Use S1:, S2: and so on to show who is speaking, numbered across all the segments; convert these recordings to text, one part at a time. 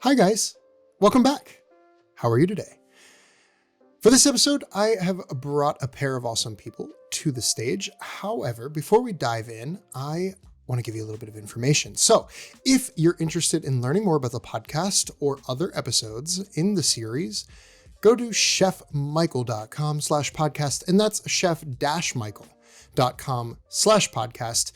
S1: Hi guys, welcome back. How are you today? For this episode, I have brought a pair of awesome people to the stage. However, before we dive in, I want to give you a little bit of information. So if you're interested in learning more about the podcast or other episodes in the series, go to chefmichael.com/podcast, and that's chef-michael.com/podcast.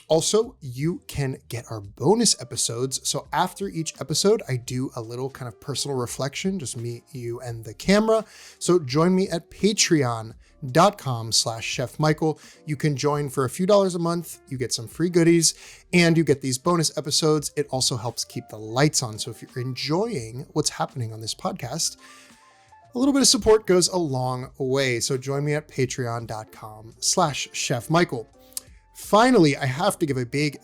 S1: Also, you can get our bonus episodes. So after each episode, I do a little kind of personal reflection, just me, you, and the camera. So join me at patreon.com/chefmichael. You can join for a few dollars a month. You get some free goodies and you get these bonus episodes. It also helps keep the lights on. So if you're enjoying what's happening on this podcast, a little bit of support goes a long way. So join me at patreon.com/chefmichael. Finally, I have to give a big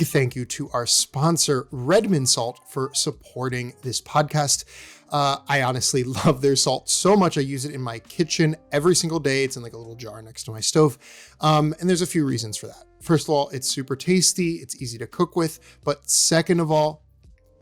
S1: thank you to our sponsor, Redmond Salt, for supporting this podcast. I honestly love their salt so much. I use it in my kitchen every single day. It's in like a little jar next to my stove. And there's a few reasons for that. First of all, it's super tasty. It's easy to cook with. But second of all,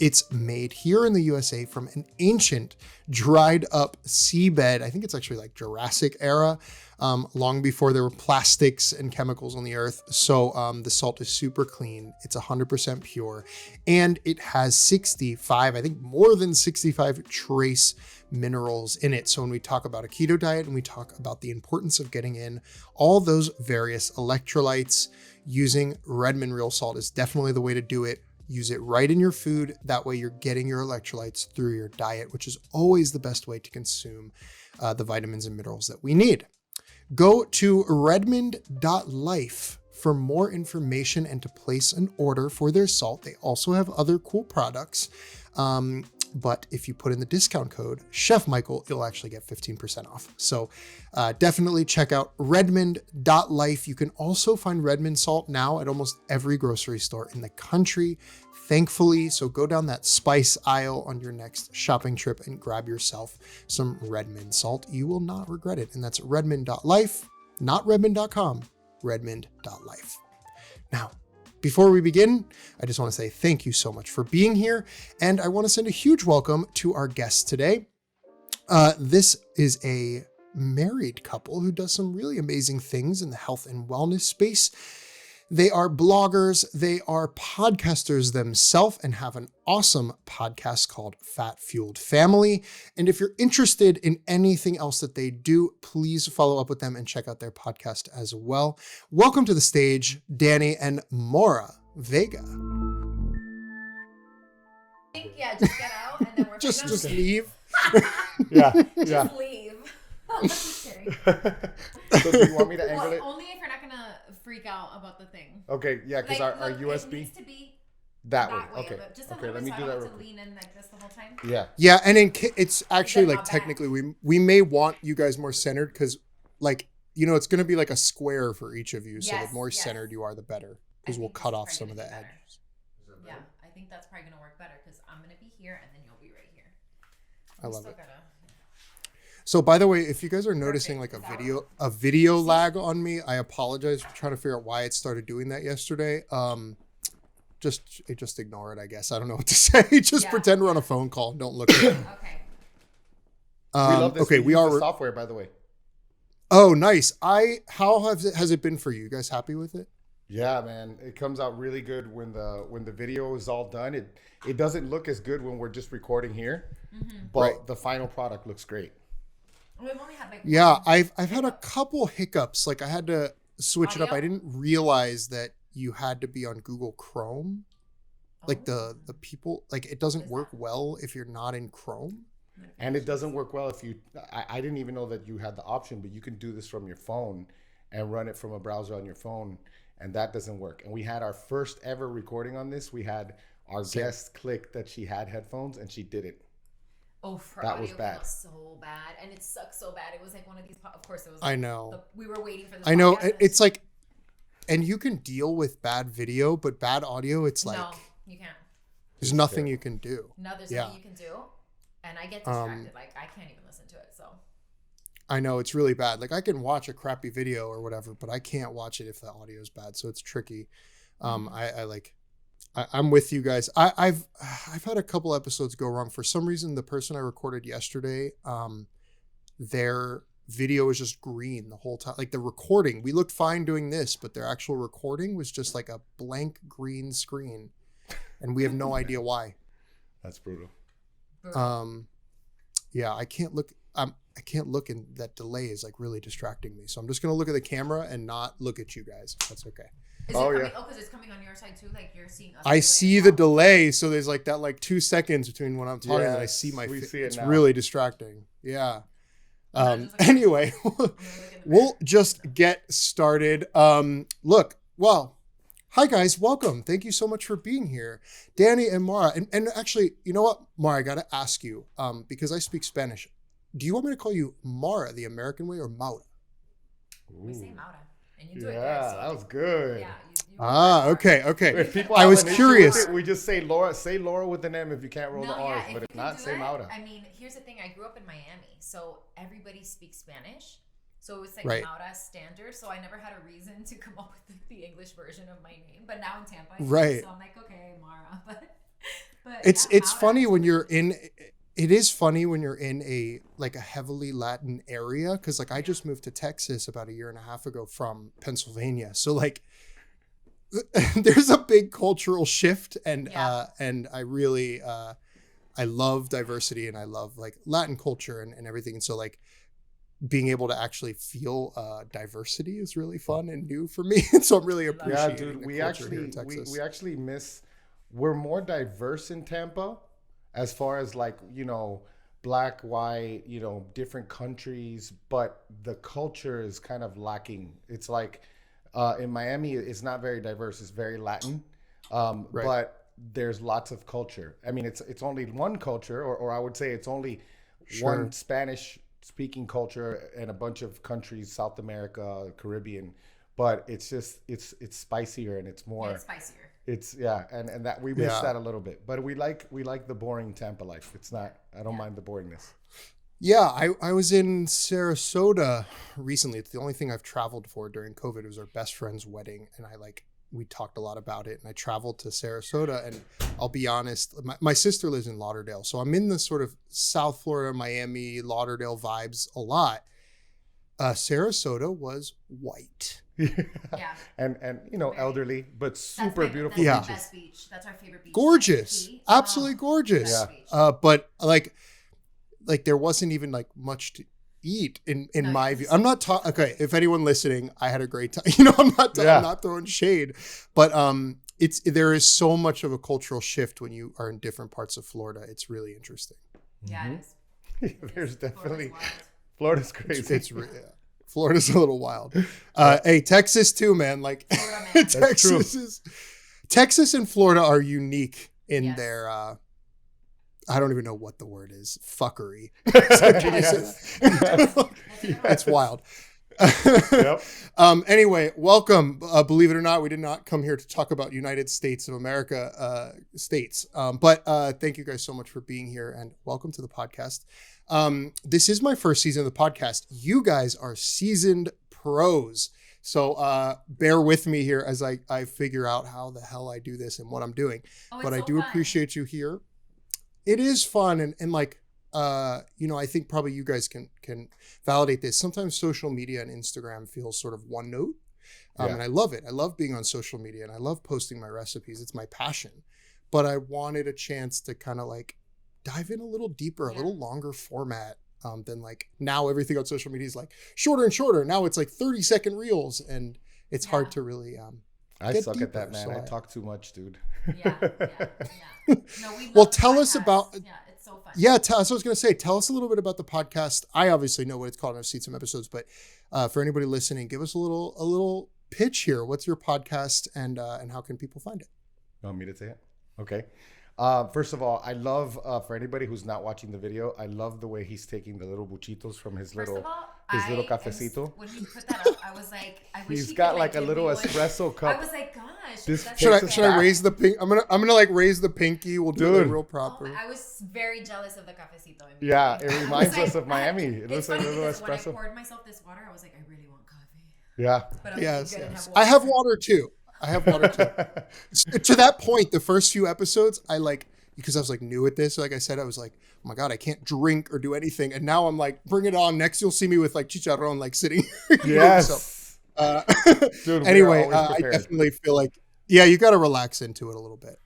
S1: it's made here in the USA from an ancient dried up seabed. I think it's actually like Jurassic era, long before there were plastics and chemicals on the earth. So the salt is super clean. It's 100% pure. And it has 65, I think more than 65 trace minerals in it. So when we talk about a keto diet and we talk about the importance of getting in all those various electrolytes, using Redmond Real Salt is definitely the way to do it. Use it right in your food. That way you're getting your electrolytes through your diet, which is always the best way to consume the vitamins and minerals that we need. Go to redmond.life for more information and to place an order for their salt. They also have other cool products. But if you put in the discount code Chef Michael, you'll actually get 15% off. So definitely check out redmond.life. You can also find Redmond salt now at almost every grocery store in the country, thankfully. So go down that spice aisle on your next shopping trip and grab yourself some Redmond salt. You will not regret it. And that's redmond.life, not redmond.com, redmond.life. Now, before we begin, I just want to say thank you so much for being here. And I want to send a huge welcome to our guest today. This is a married couple who does some really amazing things in the health and wellness space. They are bloggers, they are podcasters themselves, and have an awesome podcast called Fat Fueled Family. And if you're interested in anything else that they do, please follow up with them and check out their podcast as well. Welcome to the stage, Danny and MAURA Vega.
S2: Just get out and then we're
S1: just leave.
S2: Just leave. I'm just kidding.
S3: So do you want me to angle it?
S2: Only if you're not gonna freak out about the thing.
S3: Okay, yeah, because our USB
S2: it needs to be
S3: that way.
S2: way.
S3: Okay,
S2: Just a
S3: okay.
S2: little
S3: Let
S2: bit
S3: me
S2: so
S3: do
S2: I
S3: that
S2: don't
S3: real
S2: have to
S3: quick.
S2: lean in like this the whole time.
S1: Yeah, and it's actually
S2: Then
S1: like
S2: not bad.
S1: technically we may want you guys more centered because like, you know, it's going to be like a square for each of you. So the more centered you are, the better, because we'll cut off some of the edges.
S2: Yeah, I think that's probably gonna work better because I'm gonna be here and then you'll be right here.
S1: I love it. So by the way, if you guys are noticing like a video lag on me, I apologize for trying to figure out why it started doing that yesterday. Just ignore it, I guess. I don't know what to say. Pretend we're on a phone call and don't look at it.
S2: Okay.
S3: We love this.
S1: Okay,
S3: we use the software, by the way.
S1: Oh, nice. How has it been for you? You guys happy with it?
S3: Yeah, man, it comes out really good when the video is all done. It doesn't look as good when we're just recording here, but the final product looks great.
S2: We've only had like
S1: I've had a couple hiccups. Like I had to switch it up. I didn't realize that you had to be on Google Chrome. Like the people, like it doesn't work well if you're not in Chrome.
S3: And it doesn't work well if you, I didn't even know that you had the option, but you can do this from your phone and run it from a browser on your phone. And that doesn't work. And we had our first ever recording on this. We had our guest click that she had headphones and she didn't.
S2: Oh, for
S3: that
S2: audio
S3: was bad.
S2: So bad, and it sucks so bad. It was like one of these. Of course, it was.
S1: I know.
S2: We were waiting for this.
S1: I know. It's like, and you can deal with bad video, but bad audio, it's like
S2: no, you can't.
S1: There's nothing you can do.
S2: No, there's nothing you can do, and I get distracted. Like I can't even listen to it. So.
S1: I know it's really bad. Like I can watch a crappy video or whatever, but I can't watch it if the audio is bad. So it's tricky. I like I'm with you guys. I've had a couple episodes go wrong. For some reason, the person I recorded yesterday, their video was just green the whole time. Like the recording, we looked fine doing this, but their actual recording was just like a blank green screen, and we have no idea why.
S3: That's brutal.
S1: Yeah, I can't look. I can't look, and that delay is like really distracting me. So I'm just gonna look at the camera and not look at you guys. That's okay.
S2: Is it coming, because it's coming on your side too. Like you're seeing us.
S1: I see the delay, so there's like that 2 seconds between when I'm talking and I see my face. It's really distracting. Yeah. Anyway, we'll just get started. Look, well, hi guys, welcome. Thank you so much for being here, Danny and Maura. And actually, you know what, Maura, I gotta ask you, because I speak Spanish. Do you want me to call you Maura the American way or Maura?
S2: We say Maura. And you do
S3: it
S2: good,
S3: so that was good.
S2: Yeah,
S1: okay.
S3: If people
S1: I was curious.
S3: We just say Laura. Say Laura with an M if you can't roll the R's, but if not, say Maura.
S2: I mean, here's the thing. I grew up in Miami, so everybody speaks Spanish. So it was like Maura standard. So I never had a reason to come up with the English version of my name. But now in Tampa, so I'm like, okay, Maura. But
S1: it's funny when you're in. It is funny when you're in a heavily Latin area, because I just moved to Texas about a year and a half ago from Pennsylvania. So there's a big cultural shift, and I really I love diversity, and I love Latin culture and everything. And so being able to actually feel diversity is really fun and new for me. And so I'm really appreciating the culture here in Texas.
S3: We actually we're more diverse in Tampa. As far as black, white, different countries, but the culture is kind of lacking. It's in Miami, it's not very diverse. It's very Latin, but there's lots of culture. I mean, it's only one culture, or I would say it's only one Spanish-speaking culture and a bunch of countries, South America, Caribbean. But it's just it's spicier and it's more.
S2: Yeah, it's spicier.
S3: It's and that we miss that a little bit, but we like the boring Tampa life. It's not. I don't mind the boringness.
S1: Yeah, I was in Sarasota recently. It's the only thing I've traveled for during COVID. It was our best friend's wedding, and we talked a lot about it. And I traveled to Sarasota, and I'll be honest, my sister lives in Lauderdale, so I'm in the sort of South Florida, Miami, Lauderdale vibes a lot. Sarasota was white.
S2: Yeah.
S1: And
S3: elderly, but super beautiful
S2: beaches.
S3: beaches.
S2: That's the best beach. That's our favorite beach.
S1: Gorgeous. Absolutely gorgeous.
S3: Yeah.
S1: But there wasn't even much to eat in my view. I'm not talking. Okay, if anyone listening, I had a great time. I'm not throwing shade, but there is so much of a cultural shift when you are in different parts of Florida. It's really interesting.
S2: Yeah, it is.
S3: There's definitely Florida's crazy.
S1: It's Florida's a little wild. Hey, Texas too, man.
S2: Florida, man.
S1: Texas and Florida are unique in their I don't even know what the word is. Fuckery. That's wild.
S3: Yep.
S1: Anyway, welcome. Believe it or not, we did not come here to talk about United States of America states. But thank you guys so much for being here, and welcome to the podcast. This is my first season of the podcast. You guys are seasoned pros. So bear with me here as I figure out how the hell I do this and what I'm doing. But I do appreciate you here. It is fun. And I think probably you guys can validate this. Sometimes social media and Instagram feels sort of one note. And I love it. I love being on social media, and I love posting my recipes. It's my passion. But I wanted a chance to kind of dive in a little deeper, a little longer format than now everything on social media is shorter and shorter. Now it's 30-second reels, and it's hard to really
S3: I suck at that, man. So I talk too much, dude.
S2: Yeah. No,
S1: well, tell us about.
S2: Yeah, it's so fun.
S1: Yeah, so I was going to say, tell us a little bit about the podcast. I obviously know what it's called, and I've seen some episodes, but for anybody listening, give us a little pitch here. What's your podcast, and how can people find it?
S3: You want me to say it? Okay. First of all, I love, for anybody who's not watching the video, I love the way he's taking the little buchitos from his little cafecito.
S2: When you put that up, I was like, I wish
S3: he's got a little espresso cup.
S2: I was like, gosh.
S1: Should I raise the pink? I'm gonna raise the pinky. We'll do it real proper.
S2: I was very jealous of the cafecito.
S3: Yeah, it reminds us of Miami. It looks like a little espresso.
S2: When I poured myself this water, I was like, I really want coffee.
S3: Yeah.
S1: Yes. I have water too. I have water too. To that point, the first few episodes, because I was like new at this, like I said, I was like, oh my God, I can't drink or do anything. And now I'm like, bring it on. Next, you'll see me with like chicharrón, like sitting.
S3: Yes.
S1: Dude, anyway, I definitely feel like, yeah, you got to relax into it a little bit.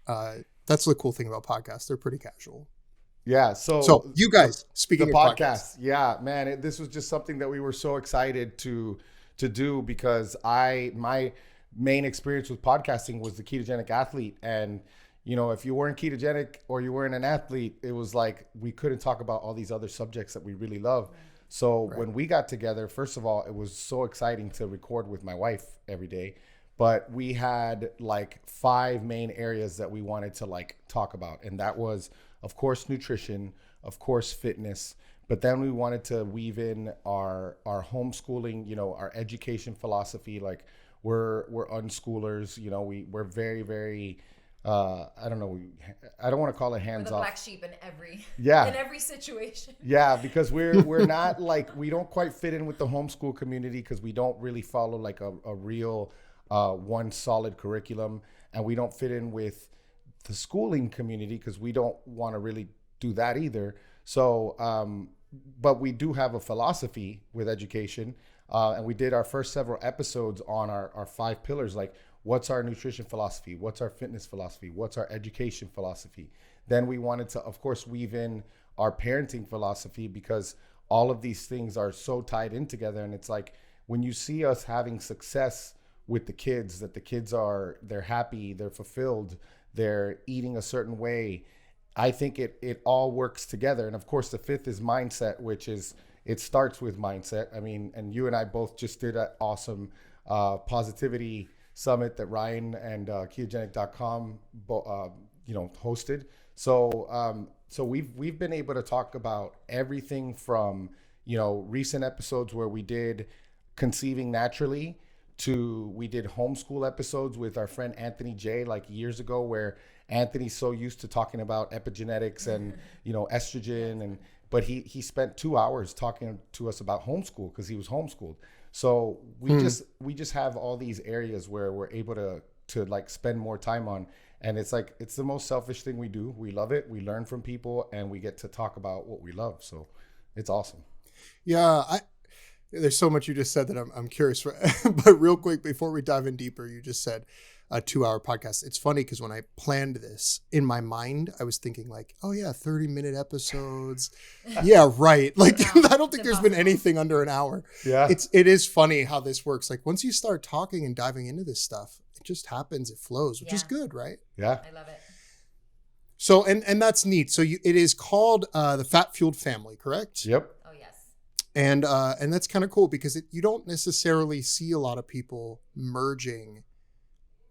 S1: That's the cool thing about podcasts. They're pretty casual.
S3: Yeah.
S1: So you guys, speaking of podcasts.
S3: Yeah, man, this was just something that we were so excited to do because my main experience with podcasting was the Ketogenic Athlete. And, you know, if you weren't ketogenic or you weren't an athlete, it was like we couldn't talk about all these other subjects that we really love. So when we got together, first of all, it was so exciting to record with my wife every day. But we had like 5 main areas that we wanted to like talk about. And that was, of course, nutrition, of course, fitness. But then we wanted to weave in our homeschooling, you know, our education philosophy. Like we're unschoolers, you know, we're very, very, I don't know. I don't want to call it hands off.
S2: We're the black sheep in every situation.
S3: Yeah, because we're not like, we don't quite fit in with the homeschool community because we don't really follow like a real one solid curriculum, and we don't fit in with the schooling community because we don't want to really do that either. So, but we do have a philosophy with education, and we did our first several episodes on our 5 pillars, like what's our nutrition philosophy, what's our fitness philosophy, what's our education philosophy. Then we wanted to, of course, weave in our parenting philosophy because all of these things are so tied in together. And it's like when you see us having success with the kids, that the kids they're happy, they're fulfilled, they're eating a certain way, I think it all works together. And of course, the 5th is mindset, which is, it starts with mindset. I mean, and you and I both just did an awesome positivity summit that Ryan and ketogenic.com hosted. So we've been able to talk about everything from, you know, recent episodes where we did conceiving naturally to we did homeschool episodes with our friend Anthony J like years ago, where Anthony's so used to talking about epigenetics and, you know, estrogen, but he spent 2 hours talking to us about homeschool because he was homeschooled. So we just have all these areas where we're able to like spend more time on. And it's like, it's the most selfish thing we do. We love it. We learn from people and we get to talk about what we love. So it's awesome.
S1: Yeah. There's so much you just said that I'm curious. But real quick, before we dive in deeper, you just said a 2-hour podcast. It's funny because when I planned this in my mind, I was thinking like, oh yeah, 30-minute episodes. Yeah, right. Like I don't think there's been anything under an hour.
S3: Yeah.
S1: It is funny how this works. Like once you start talking and diving into this stuff, it just happens. It flows, which is good, right?
S3: Yeah.
S2: I love it.
S1: So, and that's neat. So it is called the Fat Fueled Family, correct?
S3: Yep.
S2: Oh yes.
S1: And that's kind of cool because you don't necessarily see a lot of people merging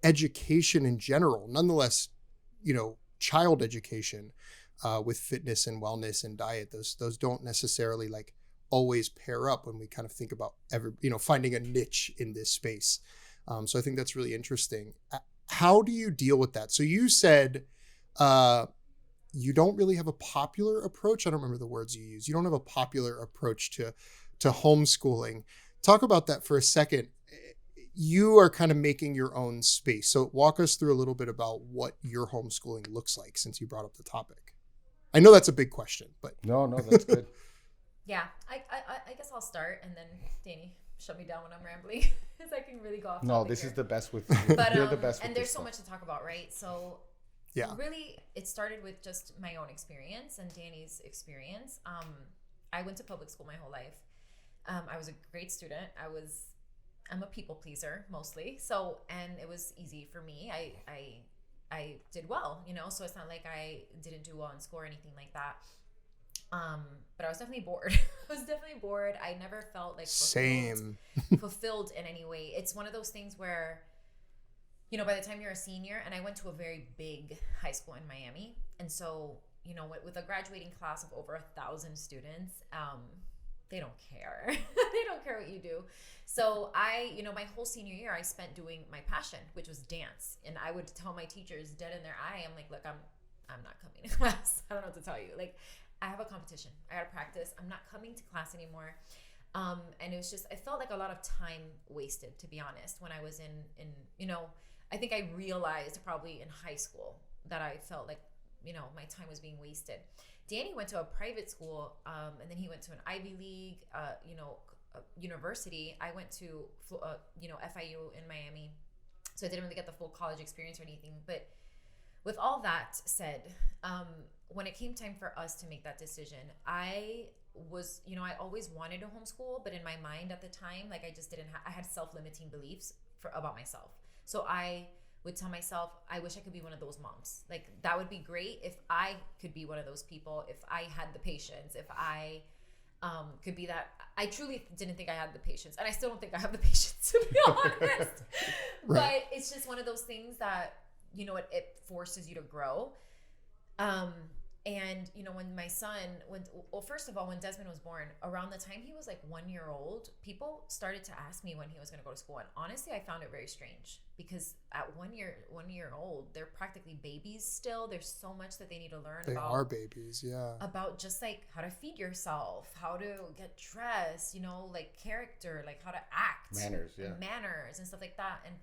S1: education in general. Nonetheless, you know, child education with fitness and wellness and diet, those don't necessarily like always pair up when we kind of think about finding a niche in this space. So I think that's really interesting. How do you deal with that? So you said you don't really have a popular approach. I don't remember the words you use. You don't have a popular approach to homeschooling. Talk about that for a second. You are kind of making your own space. So walk us through a little bit about what your homeschooling looks like since you brought up the topic. I know that's a big question, but
S3: no, that's good.
S2: Yeah, I guess I'll start and then Danny shut me down when I'm rambling because I can really go off.
S3: No, this is the best with
S2: but,
S3: you're the best.
S2: And there's so much to talk about, right? So yeah, really, it started with just my own experience and Danny's experience. I went to public school my whole life. I was a great student. I'm a people pleaser mostly. So, and it was easy for me. I did well, you know, so it's not like I didn't do well in school or anything like that. But I was definitely bored. I never felt like fulfilled in any way. It's one of those things where, you know, by the time you're a senior, and I went to a very big high school in Miami. And so, you know, with a graduating class of over 1,000 students, they don't care. They don't care what you do. So my whole senior year, I spent doing my passion, which was dance. And I would tell my teachers dead in their eye, I'm like, look, I'm not coming to class. I don't know what to tell you. Like, I have a competition. I got to practice. I'm not coming to class anymore. And it was just, I felt like a lot of time wasted, to be honest, when I was in I think I realized probably in high school that I felt like, you know, my time was being wasted. Danny went to a private school, and then he went to an Ivy League, university. I went to, FIU in Miami. So I didn't really get the full college experience or anything. But with all that said, when it came time for us to make that decision, I was, I always wanted to homeschool, but in my mind at the time, like I just didn't I had self-limiting beliefs about myself. So I would tell myself, I wish I could be one of those moms. Like that would be great if I could be one of those people, if I had the patience, if I could be that. I truly didn't think I had the patience, and I still don't think I have the patience, to be honest. Right. But it's just one of those things that, it forces you to grow. And, when my son, first of all, when Desmond was born, around the time he was like 1 year old, people started to ask me when he was going to go to school. And honestly, I found it very strange because at 1 year old, they're practically babies still. There's so much that they need to learn.
S1: They are babies, yeah.
S2: About just like how to feed yourself, how to get dressed, like character, like how to act. Manners and stuff like that. And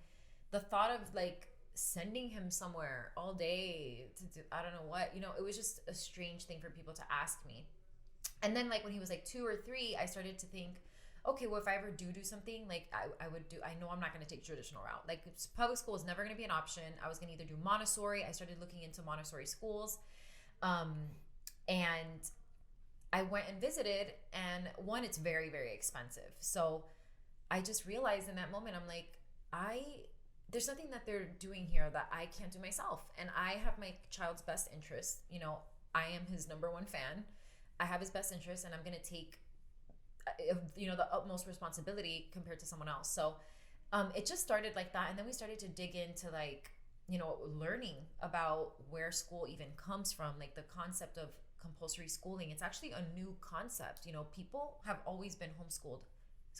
S2: the thought of like sending him somewhere all day to do, I don't know what, it was just a strange thing for people to ask me. And then like when he was like 2 or 3, I started to think, okay, well, if I ever do something, like I know I'm not going to take traditional route. Like public school is never going to be an option. I was going to either do Montessori. I started looking into Montessori schools. And I went and visited, and one, it's very, very expensive. So I just realized in that moment, I'm like, there's nothing that they're doing here that I can't do myself. And I have my child's best interest. I am his number one fan. I have his best interest, and I'm going to take, the utmost responsibility compared to someone else. So it just started like that. And then we started to dig into like, learning about where school even comes from, like the concept of compulsory schooling. It's actually a new concept. People have always been homeschooled.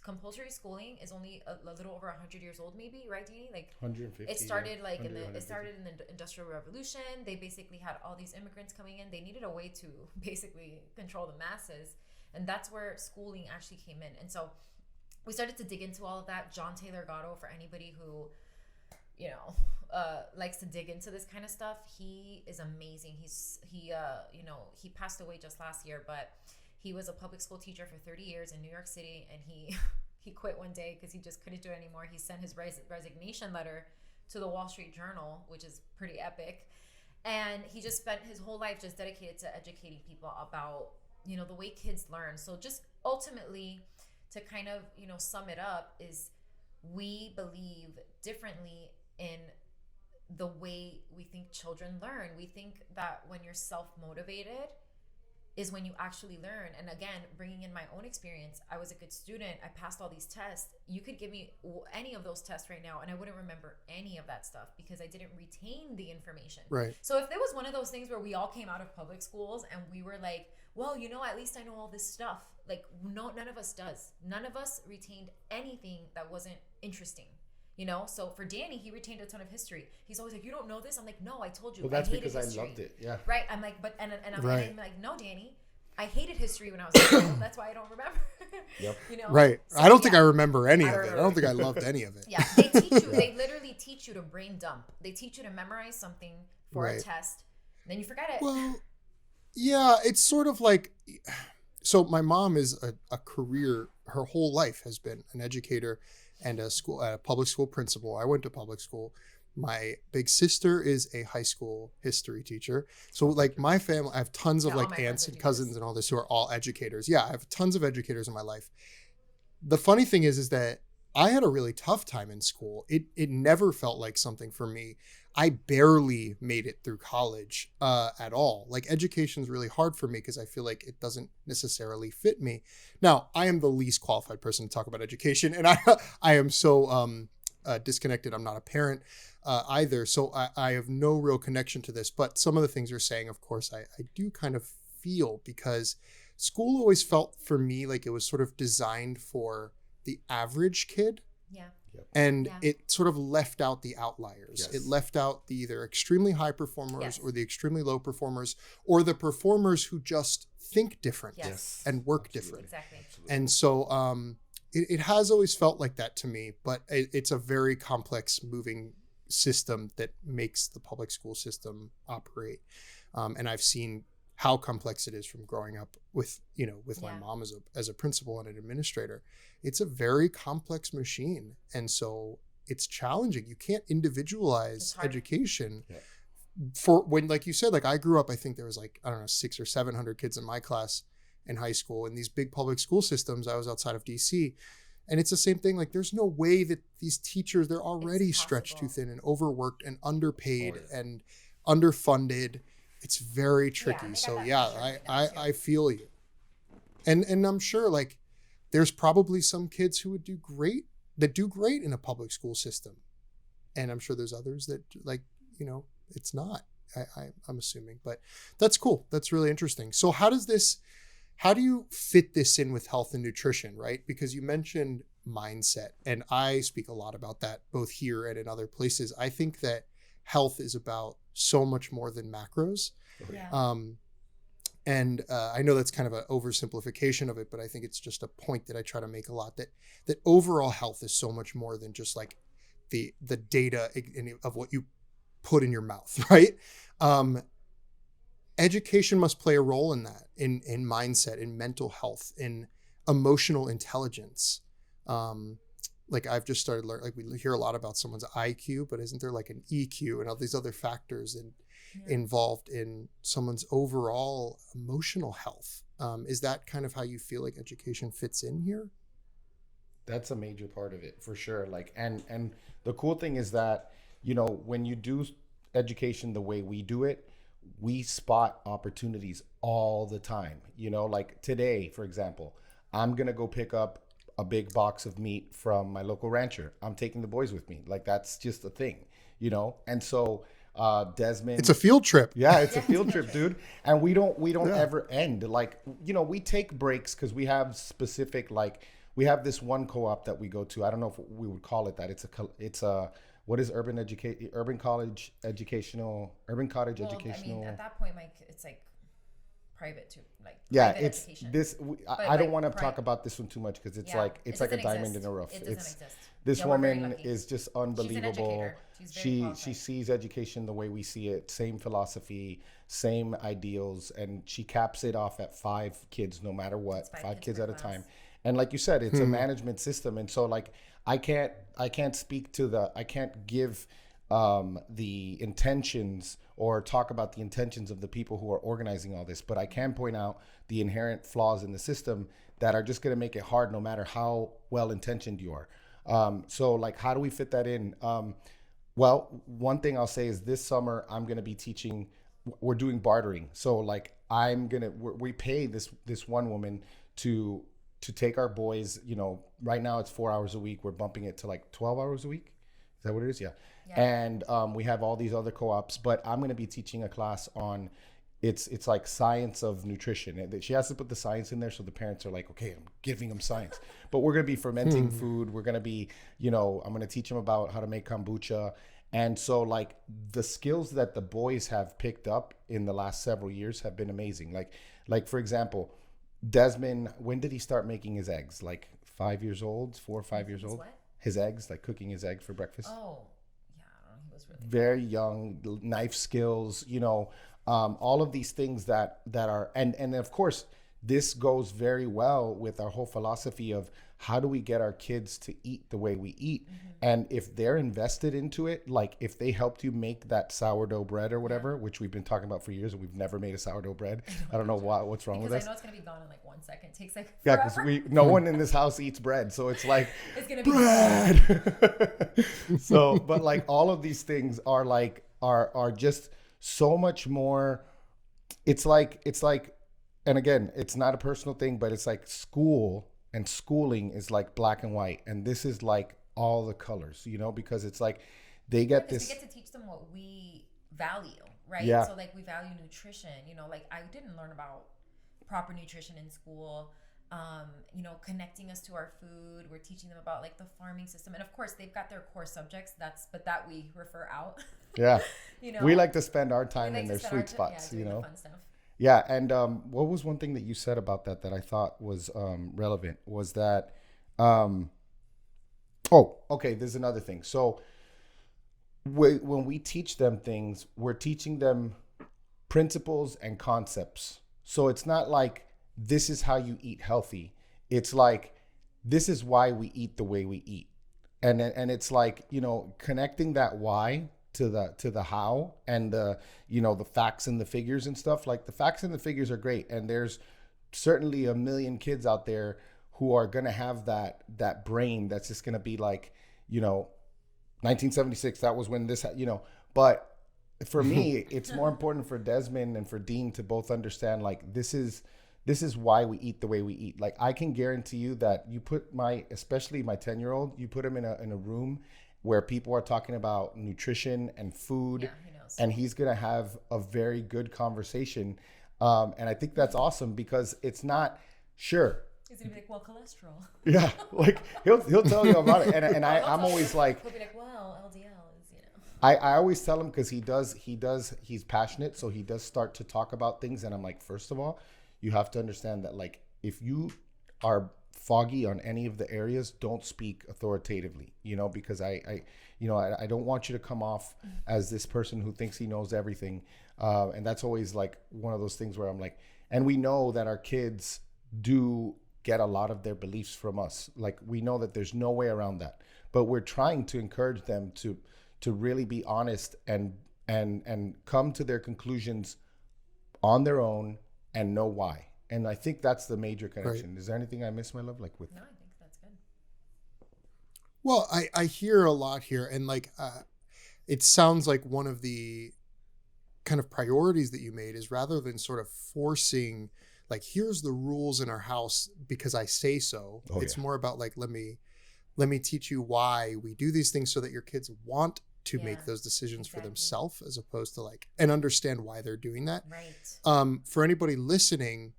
S2: Compulsory schooling is only a little over 100 years old, maybe, right, Danny? Like 150. It started like in the Industrial Revolution. They basically had all these immigrants coming in. They needed a way to basically control the masses, and that's where schooling actually came in. And so we started to dig into all of that. John Taylor Gatto, for anybody who likes to dig into this kind of stuff, he is amazing. He passed away just last year, but he was a public school teacher for 30 years in New York City, and he quit one day because he just couldn't do it anymore. He sent his resignation letter to the Wall Street Journal, which is pretty epic. And he just spent his whole life just dedicated to educating people about, the way kids learn. So just ultimately, to kind of, sum it up, is we believe differently in the way we think children learn. We think that when you're self-motivated is when you actually learn. And again, bringing in my own experience, I was a good student. I passed all these tests. You could give me any of those tests right now, and I wouldn't remember any of that stuff because I didn't retain the information.
S1: Right.
S2: So if there was one of those things where we all came out of public schools and we were like, well, at least I know all this stuff. Like, no, none of us does. None of us retained anything that wasn't interesting. So for Danny, he retained a ton of history. He's always like, you don't know this? I'm like, no, I told you.
S3: Well, that's because history. I loved it. Yeah.
S2: Right. I'm like, but, and I'm like, no, Danny, I hated history when I was little. That's why I don't remember.
S1: Yep.
S2: Right.
S1: So, I don't think I remember any of it. I don't think I loved any of it.
S2: Yeah. They teach you, they literally teach you to brain dump. They teach you to memorize something for a test. Then you forget it.
S1: Well, yeah, it's sort of like, so my mom is a career, her whole life has been an educator and a public school principal. I went to public school. My big sister is a high school history teacher. So like my family, I have tons of like aunts and cousins and all this who are all educators. Yeah, I have tons of educators in my life. The funny thing is that I had a really tough time in school. It never felt like something for me. I barely made it through college at all. Like education is really hard for me because I feel like it doesn't necessarily fit me. Now, I am the least qualified person to talk about education, and I am so disconnected. I'm not a parent either, so I have no real connection to this. But some of the things you're saying, of course, I do kind of feel, because school always felt for me like it was sort of designed for the average kid.
S2: Yeah.
S1: And it sort of left out the outliers. Yes. It left out the either extremely high performers or the extremely low performers, or the performers who just think different and work different.
S2: Exactly.
S1: And so it has always felt like that to me, but it's a very complex moving system that makes the public school system operate. And I've seen how complex it is from growing up with my mom as a principal and an administrator. It's a very complex machine. And so it's challenging. You can't individualize education for when, like you said, like I grew up, I think there was like, I don't know, 600 or 700 kids in my class in high school. In these big public school systems, I was outside of DC. And it's the same thing. Like there's no way that these teachers, they're already stretched too thin and overworked and underpaid and underfunded. It's very tricky. I feel you. And I'm sure like there's probably some kids who would do great in a public school system. And I'm sure there's others that like, it's not, I'm assuming, but that's cool. That's really interesting. So how do you fit this in with health and nutrition, right? Because you mentioned mindset, and I speak a lot about that both here and in other places. I think that health is about so much more than macros. Yeah. And I know that's kind of an oversimplification of it, but I think it's just a point that I try to make a lot, that overall health is so much more than just like the data of what you put in your mouth, right? Education must play a role in that, in mindset, in mental health, in emotional intelligence. Like I've just started learning, like we hear a lot about someone's IQ, but isn't there like an EQ and all these other factors involved in someone's overall emotional health? Is that kind of how you feel like education fits in here?
S3: That's a major part of it for sure. Like, and the cool thing is that, when you do education the way we do it, we spot opportunities all the time. Like today, for example, I'm going to go pick up a big box of meat from my local rancher. I'm taking the boys with me. Like that's just a thing, And so Desmond,
S1: it's a field trip.
S3: Yeah, it's a field trip, dude. And we don't ever end. Like, we take breaks because we have specific, like we have this one co-op that we go to. I don't know if we would call it that. It's a what is urban cottage educational?
S2: I mean, at that point, Mike, it's like private too, like
S3: it's education. This. I don't want to talk about this one too much because it's like a diamond in a rough.
S2: It doesn't exist.
S3: This woman is just unbelievable. She sees education the way we see it, same philosophy, same ideals, and she caps it off at 5 kids, no matter what, 5 kids at a time. And like you said, it's a management system, and so like I can't give the intentions or talk about the intentions of the people who are organizing all this, but I can point out the inherent flaws in the system that are just going to make it hard no matter how well intentioned you are. So like, how do we fit that in? Well, one thing I'll say is this summer I'm going to be teaching. We're doing bartering. So like we pay this one woman to take our boys. Right now it's 4 hours a week. We're bumping it to like 12 hours a week. Is that what it is? Yeah. And we have all these other co-ops, but I'm going to be teaching a class on it's like science of nutrition. And she has to put the science in there, so the parents are like, okay, I'm giving them science. But we're going to be fermenting food. We're going to be, I'm going to teach them about how to make kombucha. And so like the skills that the boys have picked up in the last several years have been amazing. Like for example, Desmond, when did he start making his eggs? Like 5 years old, 4 or 5 years old?
S2: What?
S3: His eggs, like cooking his egg for breakfast.
S2: Oh, yeah, I don't know. He was really
S3: very young, knife skills, all of these things that are, and of course, this goes very well with our whole philosophy of how do we get our kids to eat the way we eat. And if they're invested into it, like if they helped you make that sourdough bread or whatever, which we've been talking about for years and we've never made a sourdough bread. I don't know what's wrong with us.
S2: I know it's going to be gone in like 1 second. It takes like forever.
S3: Because no one in this house eats bread. So it's like,
S2: it's going to be
S3: bread. So, but like all of these things are like, are just so much more. It's like, and again, it's not a personal thing, but it's like school and schooling is like black and white. And this is like all the colors, because it's like they get this.
S2: We get to teach them what we value, right?
S3: Yeah.
S2: So like we value nutrition, like I didn't learn about proper nutrition in school. Connecting us to our food. We're teaching them about like the farming system. And of course they've got their core subjects that we refer out.
S3: Yeah. We like to spend our time in their sweet spots,
S2: the fun stuff.
S3: Yeah. And what was one thing that you said about that I thought was relevant was that, okay, there's another thing. So when we teach them things, we're teaching them principles and concepts. So it's not like this is how you eat healthy. It's like this is why we eat the way we eat. And it's like, you know, connecting that why to the how, and the, you know, the facts and the figures and stuff. Like the facts and the figures are great, and there's certainly a million kids out there who are going to have that brain that's just going to be like, you know, 1976, that was when this, you know. But for me, it's more important for Desmond and for Dean to both understand, like, this is why we eat the way we eat. Like, I can guarantee you that you put especially my 10-year-old, you put him in a room where people are talking about nutrition and food,
S2: yeah, he knows.
S3: and he's going to have a very good conversation. And I think that's awesome, because it's not, sure,
S2: He's gonna be like, well, cholesterol.
S3: yeah, like he'll tell you about it, and I'm always like,
S2: he'll be like, well, LDL is, you know.
S3: I always tell him, because he's passionate, so he does start to talk about things, and I'm like, first of all, you have to understand that, like, if you are foggy on any of the areas, don't speak authoritatively, you know, because I don't want you to come off as this person who thinks he knows everything, and that's always like one of those things where I'm like, and we know that our kids do get a lot of their beliefs from us. Like, we know that there's no way around that, but we're trying to encourage them to really be honest and come to their conclusions on their own and know why. And I think that's the major connection. Right. Is there anything I missed, my love? Like with?
S2: No, I think that's good.
S1: Well, I hear a lot here, and like, it sounds like one of the kind of priorities that you made is, rather than sort of forcing, like, here's the rules in our house because I say so. It's more about like, let me teach you why we do these things, so that your kids want to make those decisions for themselves, as opposed to like, and understand why they're doing that.
S2: Right.
S1: For anybody listening,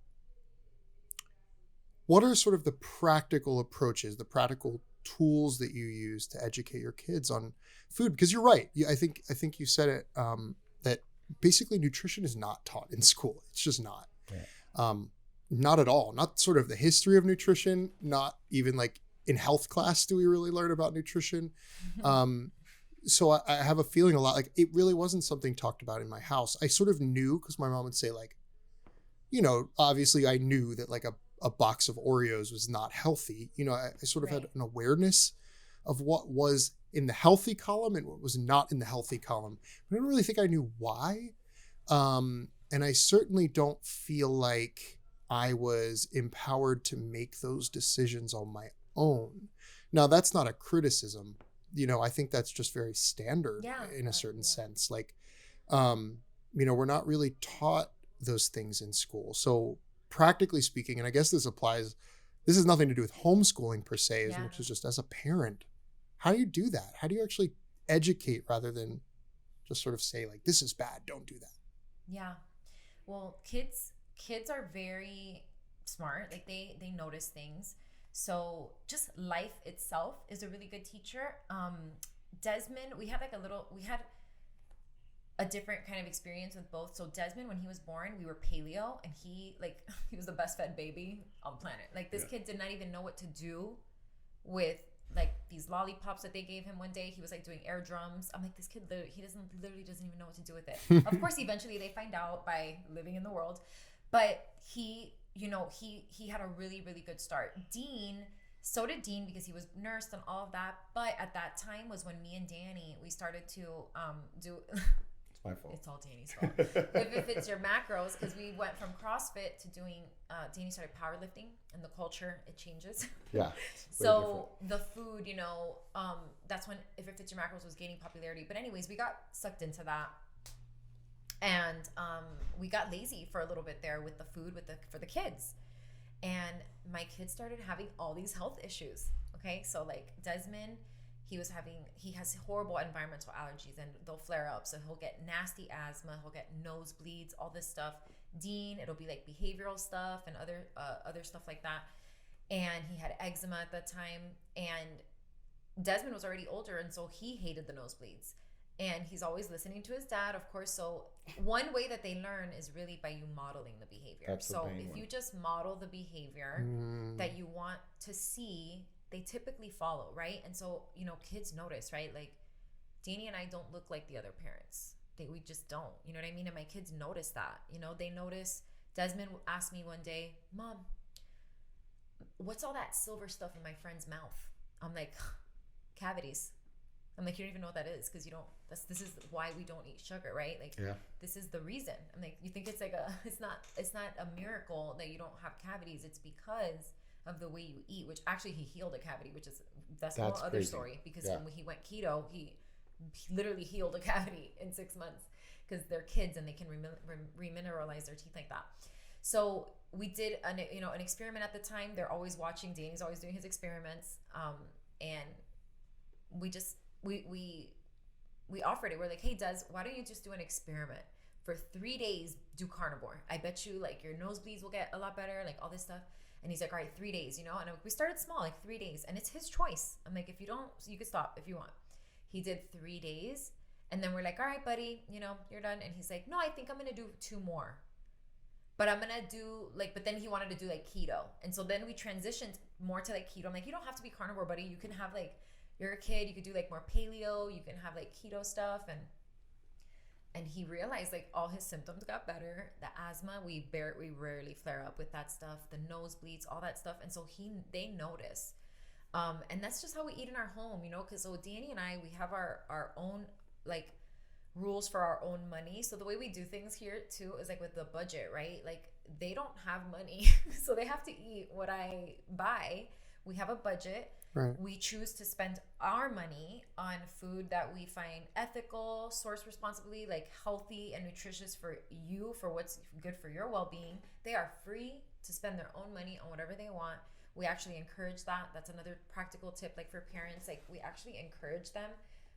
S1: what are sort of the practical approaches, the practical tools that you use to educate your kids on food? Because you're right. I think you said it, that basically nutrition is not taught in school. It's just not. Yeah. Not at all. Not sort of the history of nutrition. Not even like in health class do we really learn about nutrition. So I have a feeling a lot like it really wasn't something talked about in my house. I sort of knew, because my mom would say, like, you know, obviously I knew that like a box of Oreos was not healthy. You know, I sort of had an awareness of what was in the healthy column and what was not in the healthy column. But I don't really think I knew why. And I certainly don't feel like I was empowered to make those decisions on my own. Now, that's not a criticism. You know, I think that's just very standard in a certain sense. Like, you know, we're not really taught those things in school. So practically speaking, and I guess this has nothing to do with homeschooling per se, as much as just as a parent, how do you do that? How do you actually educate rather than just sort of say like, this is bad, don't do that?
S2: Yeah. Well, kids are very smart. Like they notice things. So just life itself is a really good teacher. Desmond, we had a different kind of experience with both. So Desmond, when he was born, we were paleo, and he was the best fed baby on the planet. Like, this kid did not even know what to do with like these lollipops that they gave him one day. He was like doing air drums. I'm like, this kid literally doesn't even know what to do with it. Of course, eventually they find out by living in the world, but he had a really, really good start. So did Dean, because he was nursed and all of that. But at that time was when me and Danny, we started to do
S3: It's my fault.
S2: It's all Danny's fault. If it's your macros, because we went from CrossFit to doing, Danny started powerlifting, and the culture, it changes.
S3: Yeah.
S2: So the food, you know, that's when If It Fits Your Macros was gaining popularity. But anyways, we got sucked into that. And we got lazy for a little bit there with the food for the kids. And my kids started having all these health issues. Okay, so like Desmond, he has horrible environmental allergies, and they'll flare up. So he'll get nasty asthma, he'll get nosebleeds, all this stuff. Dean, it'll be like behavioral stuff and other stuff like that. And he had eczema at that time. And Desmond was already older, and so he hated the nosebleeds. And he's always listening to his dad, of course. So one way that they learn is really by you modeling the behavior. That's so if you just model the behavior that you want to see, they typically follow, right? And so, you know, kids notice, right? Like, Danny and I don't look like the other parents. We just don't. You know what I mean? And my kids notice that. You know, they notice. Desmond asked me one day, Mom, what's all that silver stuff in my friend's mouth? I'm like, cavities. I'm like, you don't even know what that is because you don't. This is why we don't eat sugar, right? Like, this is the reason. I'm like, you think it's like it's not a miracle that you don't have cavities. It's because of the way you eat. Which actually he healed a cavity, that's a whole other
S3: crazy.
S2: Story. Because when he went keto, he literally healed a cavity in 6 months because they're kids and they can remineralize their teeth like that. So we did an experiment at the time. They're always watching. Danny's always doing his experiments, and we offered it. We're like, hey, Des, why don't you just do an experiment for 3 days? Do carnivore. I bet you like your nosebleeds will get a lot better, like all this stuff. And he's like, all right, 3 days, And we started small, like 3 days, and it's his choice. I'm like, if you don't, you can stop if you want. He did 3 days, and then we're like, all right, buddy, you're done. And he's like, no, I think I'm gonna do 2 more. But I'm gonna do but then he wanted to do like keto. And so then we transitioned more to like keto. I'm like, you don't have to be carnivore, buddy. You can have like, you're a kid, you could do like more paleo, you can have like keto stuff. And he realized like all his symptoms got better. The asthma, we rarely flare up with that stuff. The nosebleeds, all that stuff. And so they notice. And that's just how we eat in our home, because so Danny and I, we have our own like rules for our own money. So the way we do things here too is like with the budget, right? Like they don't have money, so they have to eat what I buy. We have a budget.
S1: Right.
S2: We choose to spend our money on food that we find ethical, sourced responsibly, like healthy and nutritious for you, for what's good for your well-being. They are free to spend their own money on whatever they want. We actually encourage that. That's another practical tip, like for parents, like we actually encourage them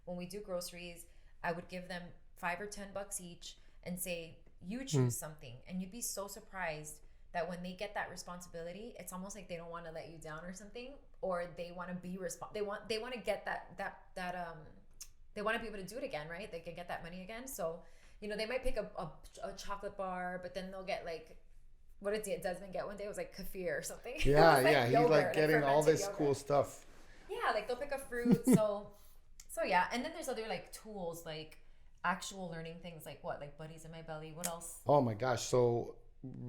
S2: when we do groceries. I would give them $5 or $10 each and say, you choose something. And you'd be so surprised that when they get that responsibility, it's almost like they don't want to let you down or something, or they want to be they want to get they want to be able to do it again, right? They can get that money again. So, they might pick a chocolate bar, but then they'll get like, what did Desmond get one day? It was like kefir or something.
S3: Yeah,
S2: like
S3: he's
S2: yogurt,
S3: like getting all this
S2: yogurt.
S3: Cool stuff.
S2: Yeah, like they'll pick a fruit. So yeah, and then there's other like tools, like actual learning things, like what, like Buddies in My Belly. What else?
S3: Oh my gosh! So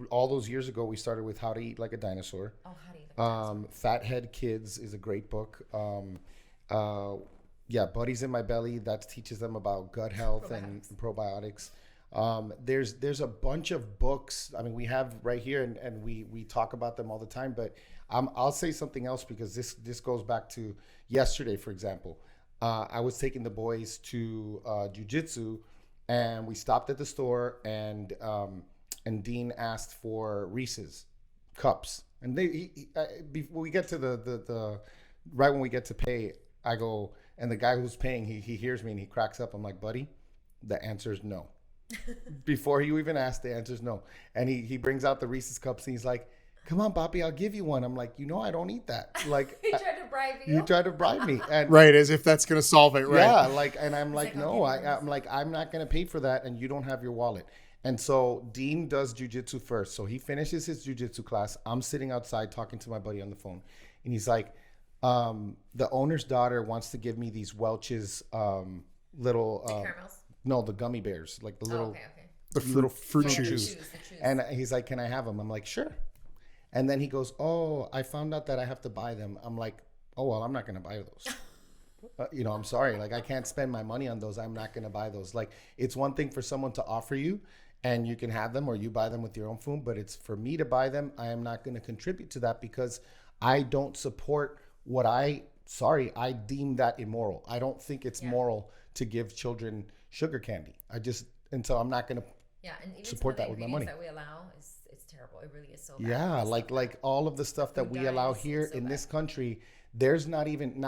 S3: all those years ago, we started with How to Eat Like a Dinosaur.
S2: Oh, How to Eat Like a Dinosaur.
S3: Fathead Kids is a great book. Buddies in My Belly, that teaches them about gut health and probiotics. There's a bunch of books. I mean, we have right here, and we talk about them all the time. But I'll say something else because this goes back to yesterday, for example. I was taking the boys to jiu-jitsu, and we stopped at the store, and Dean asked for Reese's cups, and before we get to the right when we get to pay, I go, and the guy who's paying, he hears me and he cracks up. I'm like, buddy, the answer is no. Before you even ask, the answer is no. And he brings out the Reese's cups and he's like, come on, Papi, I'll give you one. I'm like, I don't eat that. Like,
S2: He tried to bribe you.
S3: You tried to bribe me. And
S1: right, as if that's going to solve it, right?
S3: Yeah, and I'm like, no,
S2: I'm
S3: I'm not going to pay for that, and you don't have your wallet. And so Dean does jiu-jitsu first. So he finishes his jiu-jitsu class. I'm sitting outside talking to my buddy on the phone. And he's like, the owner's daughter wants to give me these Welch's little...
S2: caramels?
S3: No, the gummy bears. Like the little...
S2: Okay.
S1: The
S3: little
S1: fruit
S3: chews.
S1: chews.
S2: The chews.
S3: And he's like, can I have them? I'm like, sure. And then he goes, oh, I found out that I have to buy them. I'm like, oh, well, I'm not going to buy those. I'm sorry. Like, I can't spend my money on those. I'm not going to buy those. Like, it's one thing for someone to offer you and you can have them or you buy them with your own food. But it's for me to buy them. I am not going to contribute to that because I don't support what I deem that immoral. I don't think it's moral to give children sugar candy. So I'm not going to
S2: and even
S3: support that with my money.
S2: That we allow it's terrible. It really is so bad.
S3: Yeah, like all of the stuff that we allow here in this country, there's not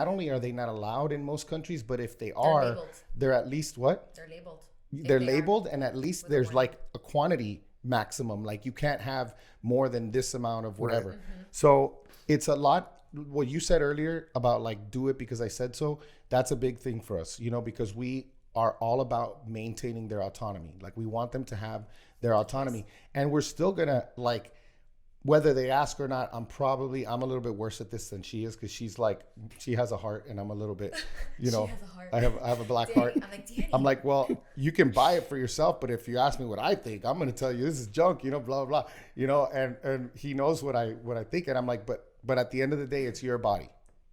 S3: only are they not allowed in most countries, but if they are, they're at least what?
S2: They're labeled.
S3: They're labeled, and at least there's like a quantity maximum. Like you can't have more than this amount of whatever. Right. Mm-hmm. So it's a lot. What you said earlier about like do it because I said so. That's a big thing for us, because we are all about maintaining their autonomy. Like we want them to have their autonomy, and we're still gonna like whether they ask or not, I'm a little bit worse at this than she is, because she's like, she has a heart and I'm a little bit, you know,
S2: she has a heart.
S3: I have a black
S2: Danny,
S3: heart.
S2: I'm like, Danny.
S3: I'm like, well, you can buy it for yourself, but if you ask me what I think, I'm going to tell you this is junk, you know, blah, blah, blah, you know, and he knows what I think. And I'm like, but at the end of the day, it's your body,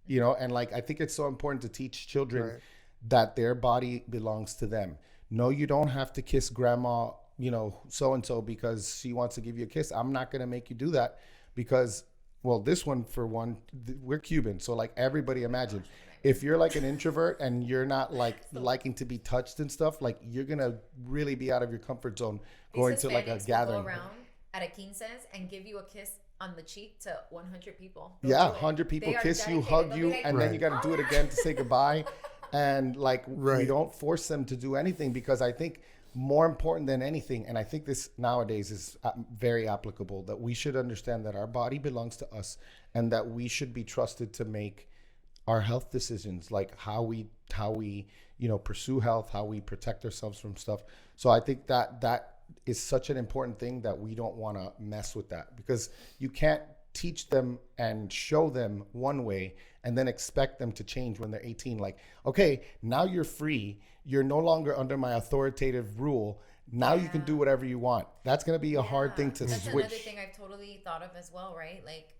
S3: you know, and like, I think it's so important to teach children that their body belongs to them. No, you don't have to kiss grandma, you know, so-and-so because she wants to give you a kiss. I'm not going to make you do that because, well, this one, for one, we're Cuban. So like everybody, imagine if you're like an introvert and you're not like liking to be touched and stuff, like you're going to really be out of your comfort zone going to like a gathering.
S2: Go around at a quinces and give you a kiss on the cheek to 100 people.
S3: Yeah, 100 people kiss you, hug you, and then you got to do it again to say goodbye. And like, we don't force them to do anything, because I think more important than anything, and I think this nowadays is very applicable, that we should understand that our body belongs to us and that we should be trusted to make our health decisions, like how we you know, pursue health, how we protect ourselves from stuff. So I think that is such an important thing, that we don't want to mess with that, because you can't teach them and show them one way and then expect them to change when they're 18. Like, okay, now you're free. You're no longer under my authoritative rule. Now you can do whatever you want. That's going to be a hard thing to switch.
S2: That's another thing I've totally thought of as well, right? Like,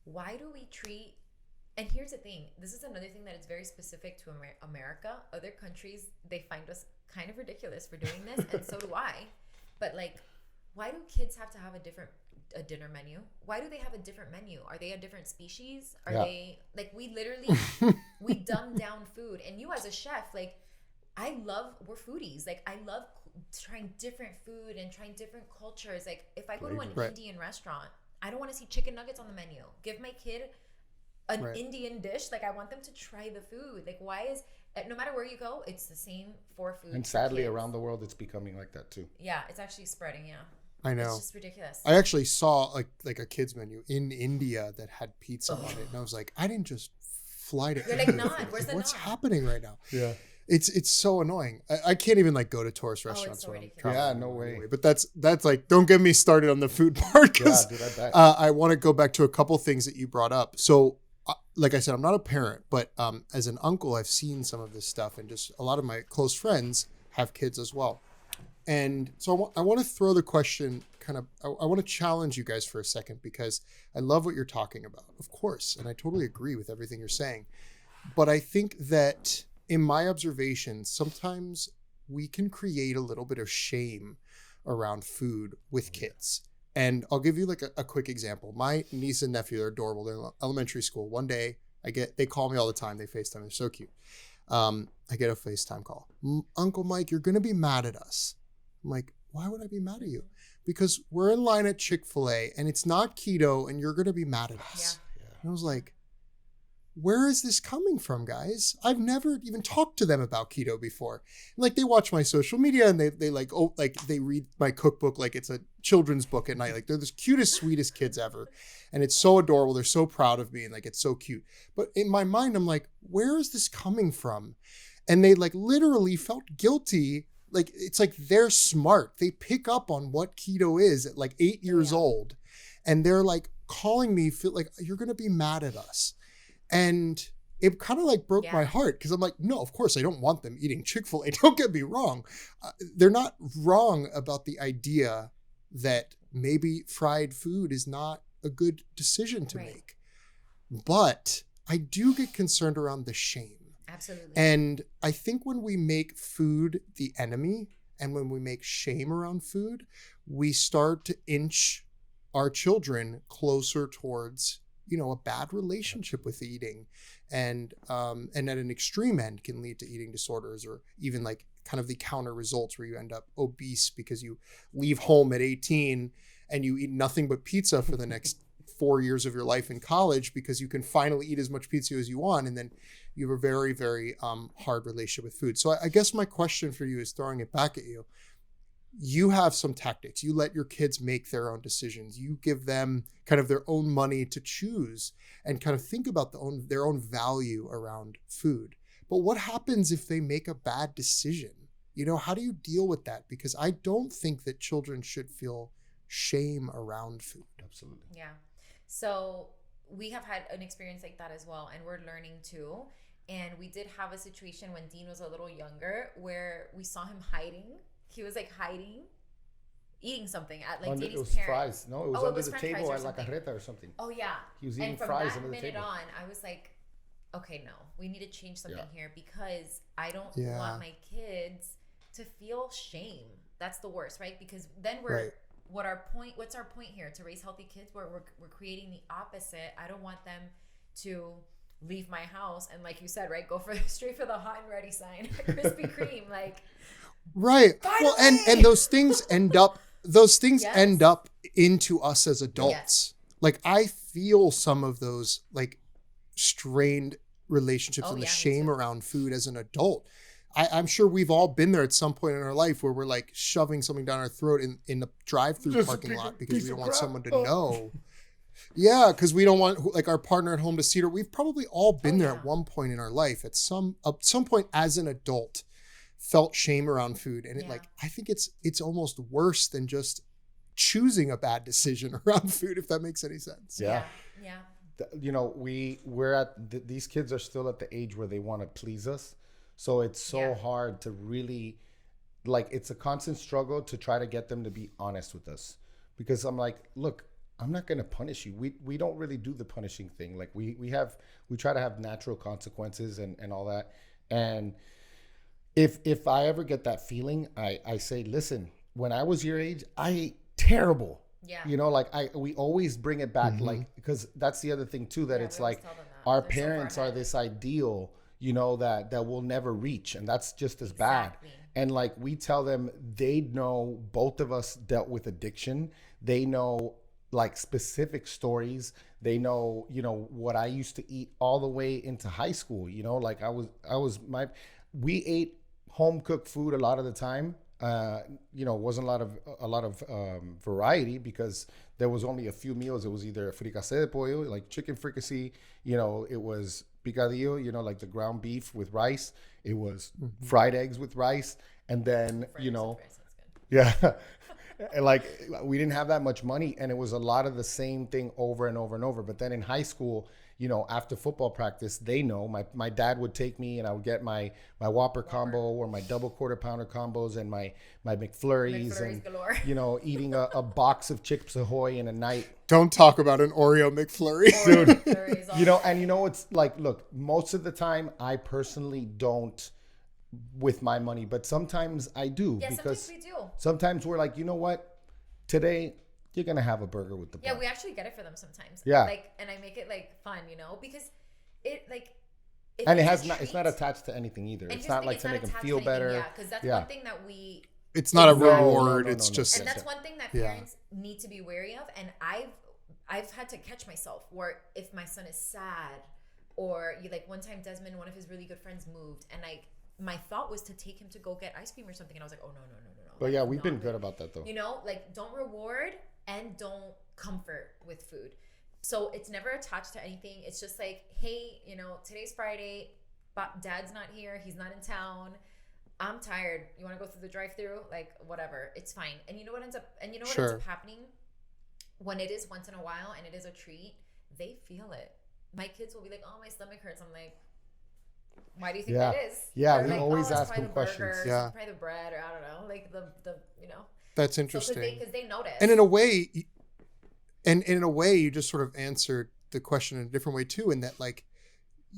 S2: why do we treat, and here's the thing, this is another thing that is very specific to America. Other countries, they find us kind of ridiculous for doing this, and so do I. But like, why do kids have to have a dinner menu? Why do they have a different menu? Are they a different species? Are they like, we literally we dumb down food. And you as a chef, like, we're foodies. Like, I love trying different food and trying different cultures. Like, if I go to an Indian restaurant, I don't want to see chicken nuggets on the menu. Give my kid an Indian dish. Like, I want them to try the food. Like, why is, no matter where you go, it's the same four foods.
S3: And sadly, around the world, it's becoming like that too.
S2: Yeah, it's actually spreading. Yeah.
S1: I know.
S2: It's just ridiculous.
S1: I actually saw like a kids menu in India that had pizza on it, and I was like, I didn't just fly to India.
S2: You're like, naan. Where's the
S1: what's
S2: naan?
S1: happening right now?
S3: Yeah.
S1: It's so annoying. I can't even like go to tourist restaurants.
S2: So
S1: when I'm
S2: ridiculous.
S1: traveling.
S3: Yeah, no way.
S1: But that's like, don't get me started on the food part, because
S3: Yeah, dude, I bet.
S1: I want to go back to a couple things that you brought up. So, like I said, I'm not a parent, but as an uncle, I've seen some of this stuff, and just a lot of my close friends have kids as well. And so I want to throw the question I want to challenge you guys for a second, because I love what you're talking about, of course, and I totally agree with everything you're saying. But I think that in my observations, sometimes we can create a little bit of shame around food with kids. And I'll give you like a quick example. My niece and nephew, they're adorable. They're in elementary school. One day they call me all the time. They FaceTime. They're so cute. I get a FaceTime call. Uncle Mike, you're going to be mad at us. I'm like, why would I be mad at you? Because we're in line at Chick-fil-A and it's not keto and you're going to be mad at us. Yeah. And I was like, where is this coming from, guys? I've never even talked to them about keto before. And like, they watch my social media and they like, they read my cookbook like it's a children's book at night. Like, they're the cutest, sweetest kids ever. And it's so adorable. They're so proud of me and like, it's so cute. But in my mind, I'm like, where is this coming from? And they like literally felt guilty. Like, it's like they're smart. They pick up on what keto is at like 8 years old. And they're like calling me, feel like, you're going to be mad at us. And it kind of like broke my heart, because I'm like, no, of course I don't want them eating Chick-fil-A. Don't get me wrong. They're not wrong about the idea that maybe fried food is not a good decision to make. But I do get concerned around the shame.
S2: Absolutely.
S1: And I think when we make food the enemy and when we make shame around food, we start to inch our children closer towards, you know, a bad relationship with eating, and at an extreme end can lead to eating disorders, or even like kind of the counter results where you end up obese because you leave home at 18 and you eat nothing but pizza for the next 4 years of your life in college because you can finally eat as much pizza as you want. And then you have a very, very hard relationship with food. So I guess my question for you is, throwing it back at you, you have some tactics. You let your kids make their own decisions. You give them kind of their own money to choose and kind of think about their own value around food. But what happens if they make a bad decision? You know, how do you deal with that? Because I don't think that children should feel shame around food.
S3: Absolutely.
S2: Yeah. So we have had an experience like that as well, and we're learning too. And we did have a situation when Dean was a little younger where we saw him hiding. He was like hiding, eating something at like Danny's
S3: it was
S2: parents.
S3: Fries. No, it was under the table at La Carreta or something.
S2: Oh yeah.
S3: He was eating fries under the table.
S2: And from that minute on, I was like, okay, no, we need to change something here, because I don't want my kids to feel shame. That's the worst, right? Because then what's our point here? To raise healthy kids where we're creating the opposite. I don't want them to leave my house and, like you said, right, go straight for the hot and ready sign, Krispy Kreme, like.
S1: Right. Well, and those things end up end up into us as adults. Yes. Like I feel some of those like strained relationships and the shame around food as an adult. I'm sure we've all been there at some point in our life where we're like shoving something down our throat in the drive-through parking lot because we don't want someone to know. Yeah, because we don't want like our partner at home to see it. We've probably all been there at one point in our life at some point as an adult, felt shame around food. And it like, I think it's almost worse than just choosing a bad decision around food, if that makes any sense.
S3: Yeah.
S2: Yeah.
S3: You know, we're at these kids are still at the age where they want to please us. So it's so hard to really, like, it's a constant struggle to try to get them to be honest with us, because I'm like, look, I'm not going to punish you. We don't really do the punishing thing. Like we try to have natural consequences and all that. And if I ever get that feeling, I say, listen, when I was your age, I ate terrible. Yeah. You know, like we always bring it back, like, because that's the other thing too, that it's like our parents are this ideal, you know, that we'll never reach. And that's just as bad. And like we tell them, they know both of us dealt with addiction. They know like specific stories. They know, you know, what I used to eat all the way into high school. You know, like we ate home cooked food a lot of the time. You know, wasn't a lot of variety because there was only a few meals. It was either fricassé de pollo, like chicken fricassee, you know, it was picadillo, you know, like the ground beef with rice. It was fried eggs with rice. And then, you know, and like we didn't have that much money, and it was a lot of the same thing over and over and over. But then in high school, you know, after football practice, they know my dad would take me and I would get my Whopper combo or my double quarter pounder combos and my McFlurries and galore. You know, eating a box of Chips Ahoy in a night.
S1: Don't talk about an Oreo McFlurry.
S3: Dude. You know, and you know, it's like, look, most of the time I personally don't with my money, but sometimes I do.
S2: Yeah,
S3: because
S2: sometimes we do.
S3: Sometimes we're like, you know what, today you're gonna have a burger with the bun.
S2: Yeah, we actually get it for them sometimes.
S3: Yeah,
S2: like, and I make it like fun, you know, because it like.
S3: And it's not attached to anything either. It's not like to make them feel better.
S2: Yeah, because that's one thing that we.
S1: It's not a reward. It's just.
S2: And that's one thing that parents need to be wary of. And I've had to catch myself where if my son is sad, or like one time Desmond, one of his really good friends, moved, and my thought was to take him to go get ice cream or something, and I was like, oh no.
S3: But yeah, we've been good about that though.
S2: You know, like don't reward and don't comfort with food. So it's never attached to anything. It's just like, hey, you know, today's Friday, but Dad's not here. He's not in town. I'm tired. You want to go through the drive-through? Like whatever, it's fine. And you know what ends up happening when it is once in a while and it is a treat? They feel it. My kids will be like, oh, my stomach hurts. I'm like, why do you think that is?
S3: Yeah,
S2: or
S3: we
S2: like,
S3: always ask them questions.
S2: Burgers, probably the bread, or I don't know, like the you know.
S1: That's interesting.
S2: Because they notice.
S1: And in a way, you just sort of answered the question in a different way too. In that, like,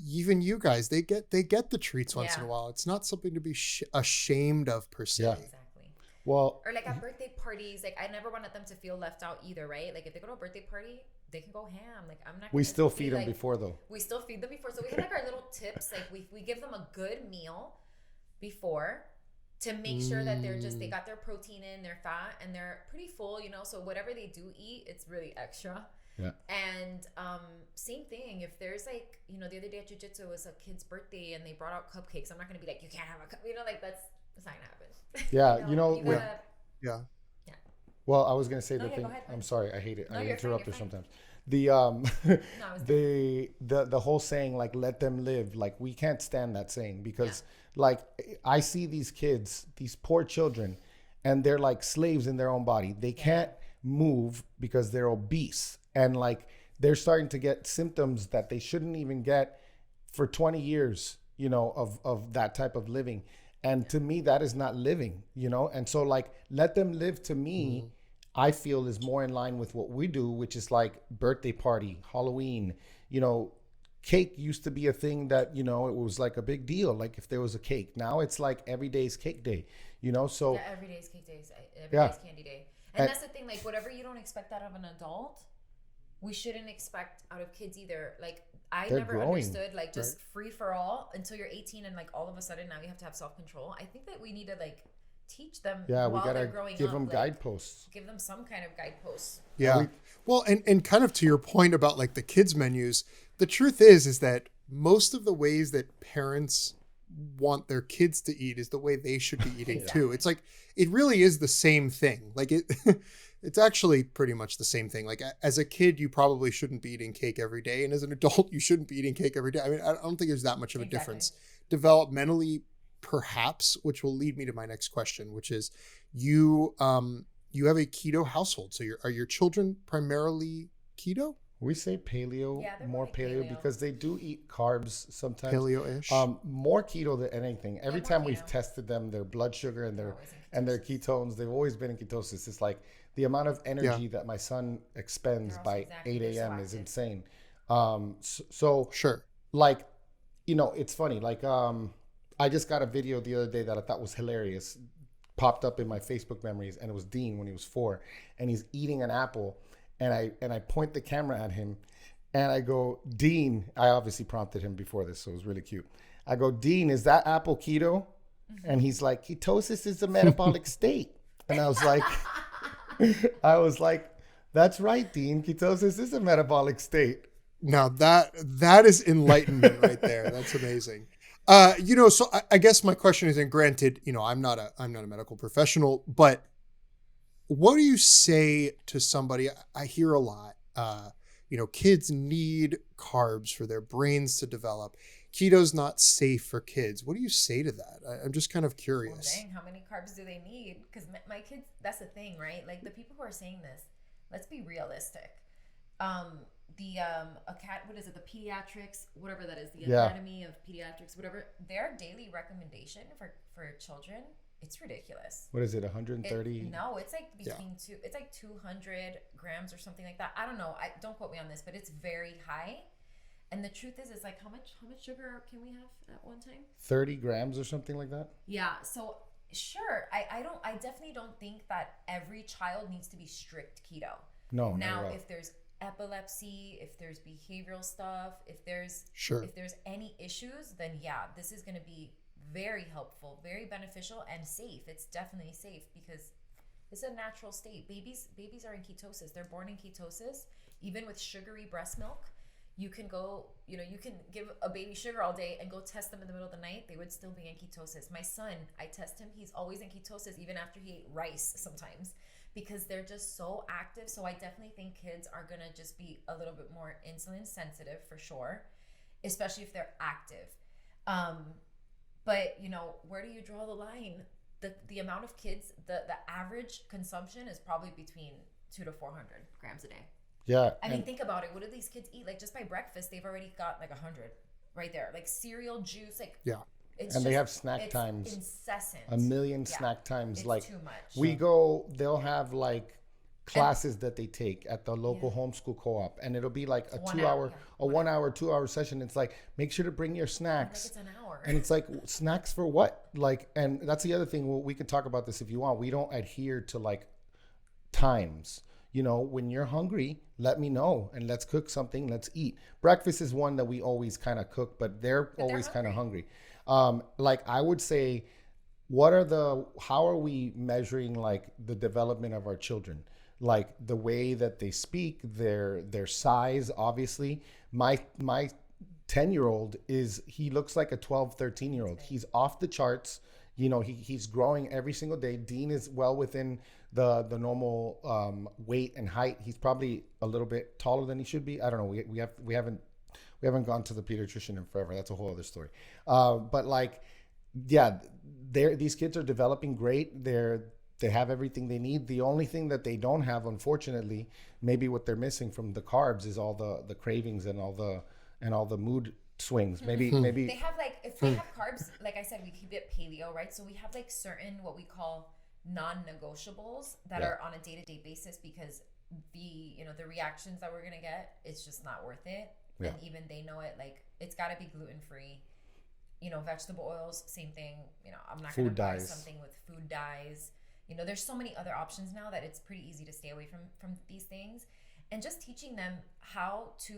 S1: even you guys, they get the treats once in a while. It's not something to be ashamed of per se.
S3: Yeah.
S2: Exactly.
S3: Well,
S2: or like at birthday parties, like I never wanted them to feel left out either, right? Like if they go to a birthday party, they can go ham. Like I'm not.
S3: We still feed them before though.
S2: We still feed them before, so we have like our little tips. Like we give them a good meal before to make sure that they got their protein in, their fat, and they're pretty full, you know. So whatever they do eat, it's really extra.
S3: Yeah.
S2: And same thing. If there's like, you know, the other day at jiu-jitsu was a kid's birthday and they brought out cupcakes. I'm not gonna be like, you can't have a cup. You know, like that's not gonna happen.
S3: Yeah. you know.
S2: Yeah.
S3: Well, I was gonna say the thing. I'm sorry, I hate it. I interrupt her sometimes. The the whole saying, like, let them live, like we can't stand that saying because like I see these kids, these poor children, and they're like slaves in their own body. They can't move because they're obese, and like they're starting to get symptoms that they shouldn't even get for 20 years, you know, of that type of living. And to me, that is not living, you know? And so like, let them live, to me, I feel is more in line with what we do, which is like birthday party, Halloween, you know. Cake used to be a thing that, you know, it was like a big deal. Like if there was a cake, now it's like every day's cake day, you know? So
S2: yeah, every day's cake days, every day's candy day. And that's the thing, like whatever you don't expect out of an adult, we shouldn't expect out of kids either. Like I never understood like just free for all until you're 18 and like all of a sudden now you have to have self-control. I think that we need to like teach them while they're growing up.
S3: Give them guideposts.
S2: Give them some kind of guideposts.
S1: Yeah. Well, and kind of to your point about like the kids menus, the truth is that most of the ways that parents want their kids to eat is the way they should be eating too. It's like, it really is the same thing. Like it's actually pretty much the same thing. Like as a kid, you probably shouldn't be eating cake every day. And as an adult, you shouldn't be eating cake every day. I mean, I don't think there's that much of a difference. Developmentally, perhaps, which will lead me to my next question, which is you have a keto household. So are your children primarily keto?
S3: We say paleo, more paleo, because they do eat carbs sometimes.
S1: Paleo-ish.
S3: More keto than anything. Every time we've tested them, their blood sugar and their ketones, they've always been in ketosis. It's like the amount of energy that my son expends by 8 a.m. is insane. So
S1: sure.
S3: Like, you know, it's funny. Like, I just got a video the other day that I thought was hilarious. Popped up in my Facebook memories, and it was Dean when he was 4, and he's eating an apple. And I point the camera at him and I go, Dean, I obviously prompted him before this, so it was really cute. I go, Dean, is that apple keto? And he's like, ketosis is a metabolic state. And I was like, that's right, Dean. Ketosis is a metabolic state.
S1: Now that is enlightenment right there. That's amazing. You know, so I guess my question is, and granted, you know, I'm not a medical professional, but what do you say to somebody? I hear a lot, you know, kids need carbs for their brains to develop. Keto's not safe for kids. What do you say to that? I'm just kind of curious.
S2: Well, dang, how many carbs do they need? Because my kids, that's the thing, right? Like the people who are saying this, let's be realistic. What is it? The pediatrics, whatever that is, the anatomy of pediatrics, whatever, their daily recommendation for children, it's ridiculous.
S3: What is it, 130?
S2: No, it's like it's like 200 grams or something like that. I don't know. Don't quote me on this, but it's very high. And the truth is, it's like how much sugar can we have at one time?
S3: 30 grams or something like that?
S2: Yeah. So sure, I definitely don't think that every child needs to be strict keto.
S3: No.
S2: Now, if there's epilepsy, if there's behavioral stuff, if there's any issues, then yeah, this is going to be very helpful, very beneficial, and safe. It's definitely safe because it's a natural state. Babies are in ketosis. They're born in ketosis. Even with sugary breast milk, you can go, you know, you can give a baby sugar all day and go test them in the middle of the night. They would still be in ketosis. My son, I test him. He's always in ketosis, even after he ate rice sometimes, because they're just so active. So I definitely think kids are going to just be a little bit more insulin sensitive for sure, especially if they're active. But, you know, where do you draw the line? The amount of kids, the average consumption is probably between 200 to 400 grams a day.
S3: Yeah.
S2: I mean, think about it. What do these kids eat? Like just by breakfast, they've already got like 100 right there. Like cereal, juice, like
S3: they have snack times.
S2: Incessant.
S3: A million snack times.
S2: It's
S3: like
S2: too much.
S3: They'll have like classes that they take at the local homeschool co-op, and it'll be like a 2 hour, 1 hour, 2 hour session. It's like, make sure to bring your snacks.
S2: Like it's an hour.
S3: And it's like, snacks for what? Like, and that's the other thing. Well, we can talk about this if you want. We don't adhere to like times. You know, when you're hungry, let me know and let's cook something. Let's eat. Breakfast is one that we always kind of cook, but they're always kind of hungry. Like I would say, how are we measuring like the development of our children? Like the way that they speak, their size, obviously. My 10-year-old he looks like a 12, 13-year-old. He's off the charts. You know, he's growing every single day. Dean is well within the normal weight and height. He's probably a little bit taller than he should be. I don't know. We haven't gone to the pediatrician in forever. That's a whole other story. But like, yeah, these kids are developing great. they have everything they need. The only thing that they don't have, unfortunately, maybe what they're missing from the carbs is all the cravings and all the mood swings. Maybe
S2: they have like, if they have carbs, like I said, we keep it paleo, right? So we have like certain what we call non-negotiables that are on a day-to-day basis, because the reactions that we're gonna get, it's just not worth it. And even they know it. Like, it's got to be gluten-free. Vegetable oils, same thing. I'm not going to buy something with food dyes. There's so many other options now that it's pretty easy to stay away from these things. And just teaching them how to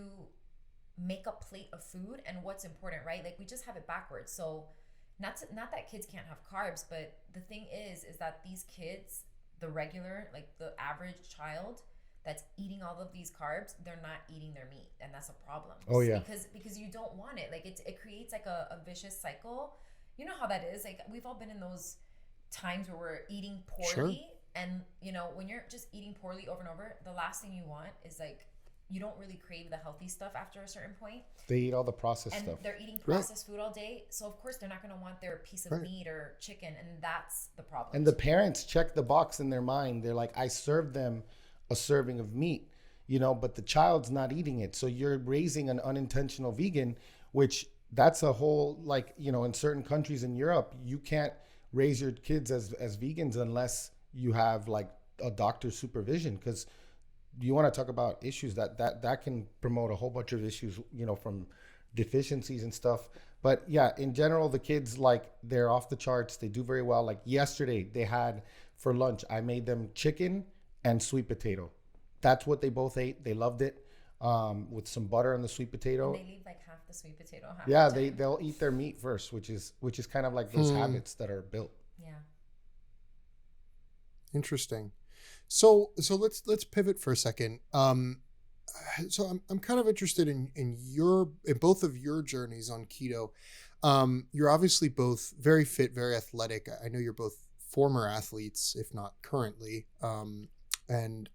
S2: make a plate of food and what's important, right? Like, we just have it backwards. So not that kids can't have carbs, but the thing is that these kids, the regular, like the average child that's eating all of these carbs, they're not eating their meat, and that's a problem.
S3: Oh yeah.
S2: Because you don't want it. Like, it creates like a vicious cycle. You know how that is. Like, we've all been in those times where we're eating poorly, and when you're just eating poorly over and over, the last thing you want is, like, you don't really crave the healthy stuff after a certain point.
S3: They eat all the processed stuff.
S2: And they're eating processed food all day. So of course they're not going to want their piece of meat or chicken, and that's the problem.
S3: And the parents check the box in their mind. They're like, I served them a serving of meat, but the child's not eating it. So you're raising an unintentional vegan, which that's a whole, like, in certain countries in Europe, you can't raise your kids as vegans unless you have like a doctor's supervision, because you want to talk about issues that can promote a whole bunch of issues, from deficiencies and stuff. But yeah, in general, the kids, like, they're off the charts. They do very well. Like yesterday, they had for lunch, I made them chicken and sweet potato. That's what they both ate. They loved it, with some butter on the sweet potato.
S2: And they leave like half the sweet potato.
S3: They'll eat their meat first, which is kind of like those habits that are built.
S2: Yeah.
S1: Interesting. So let's pivot for a second. So I'm kind of interested in both of your journeys on keto. You're obviously both very fit, very athletic. I know you're both former athletes, if not currently. And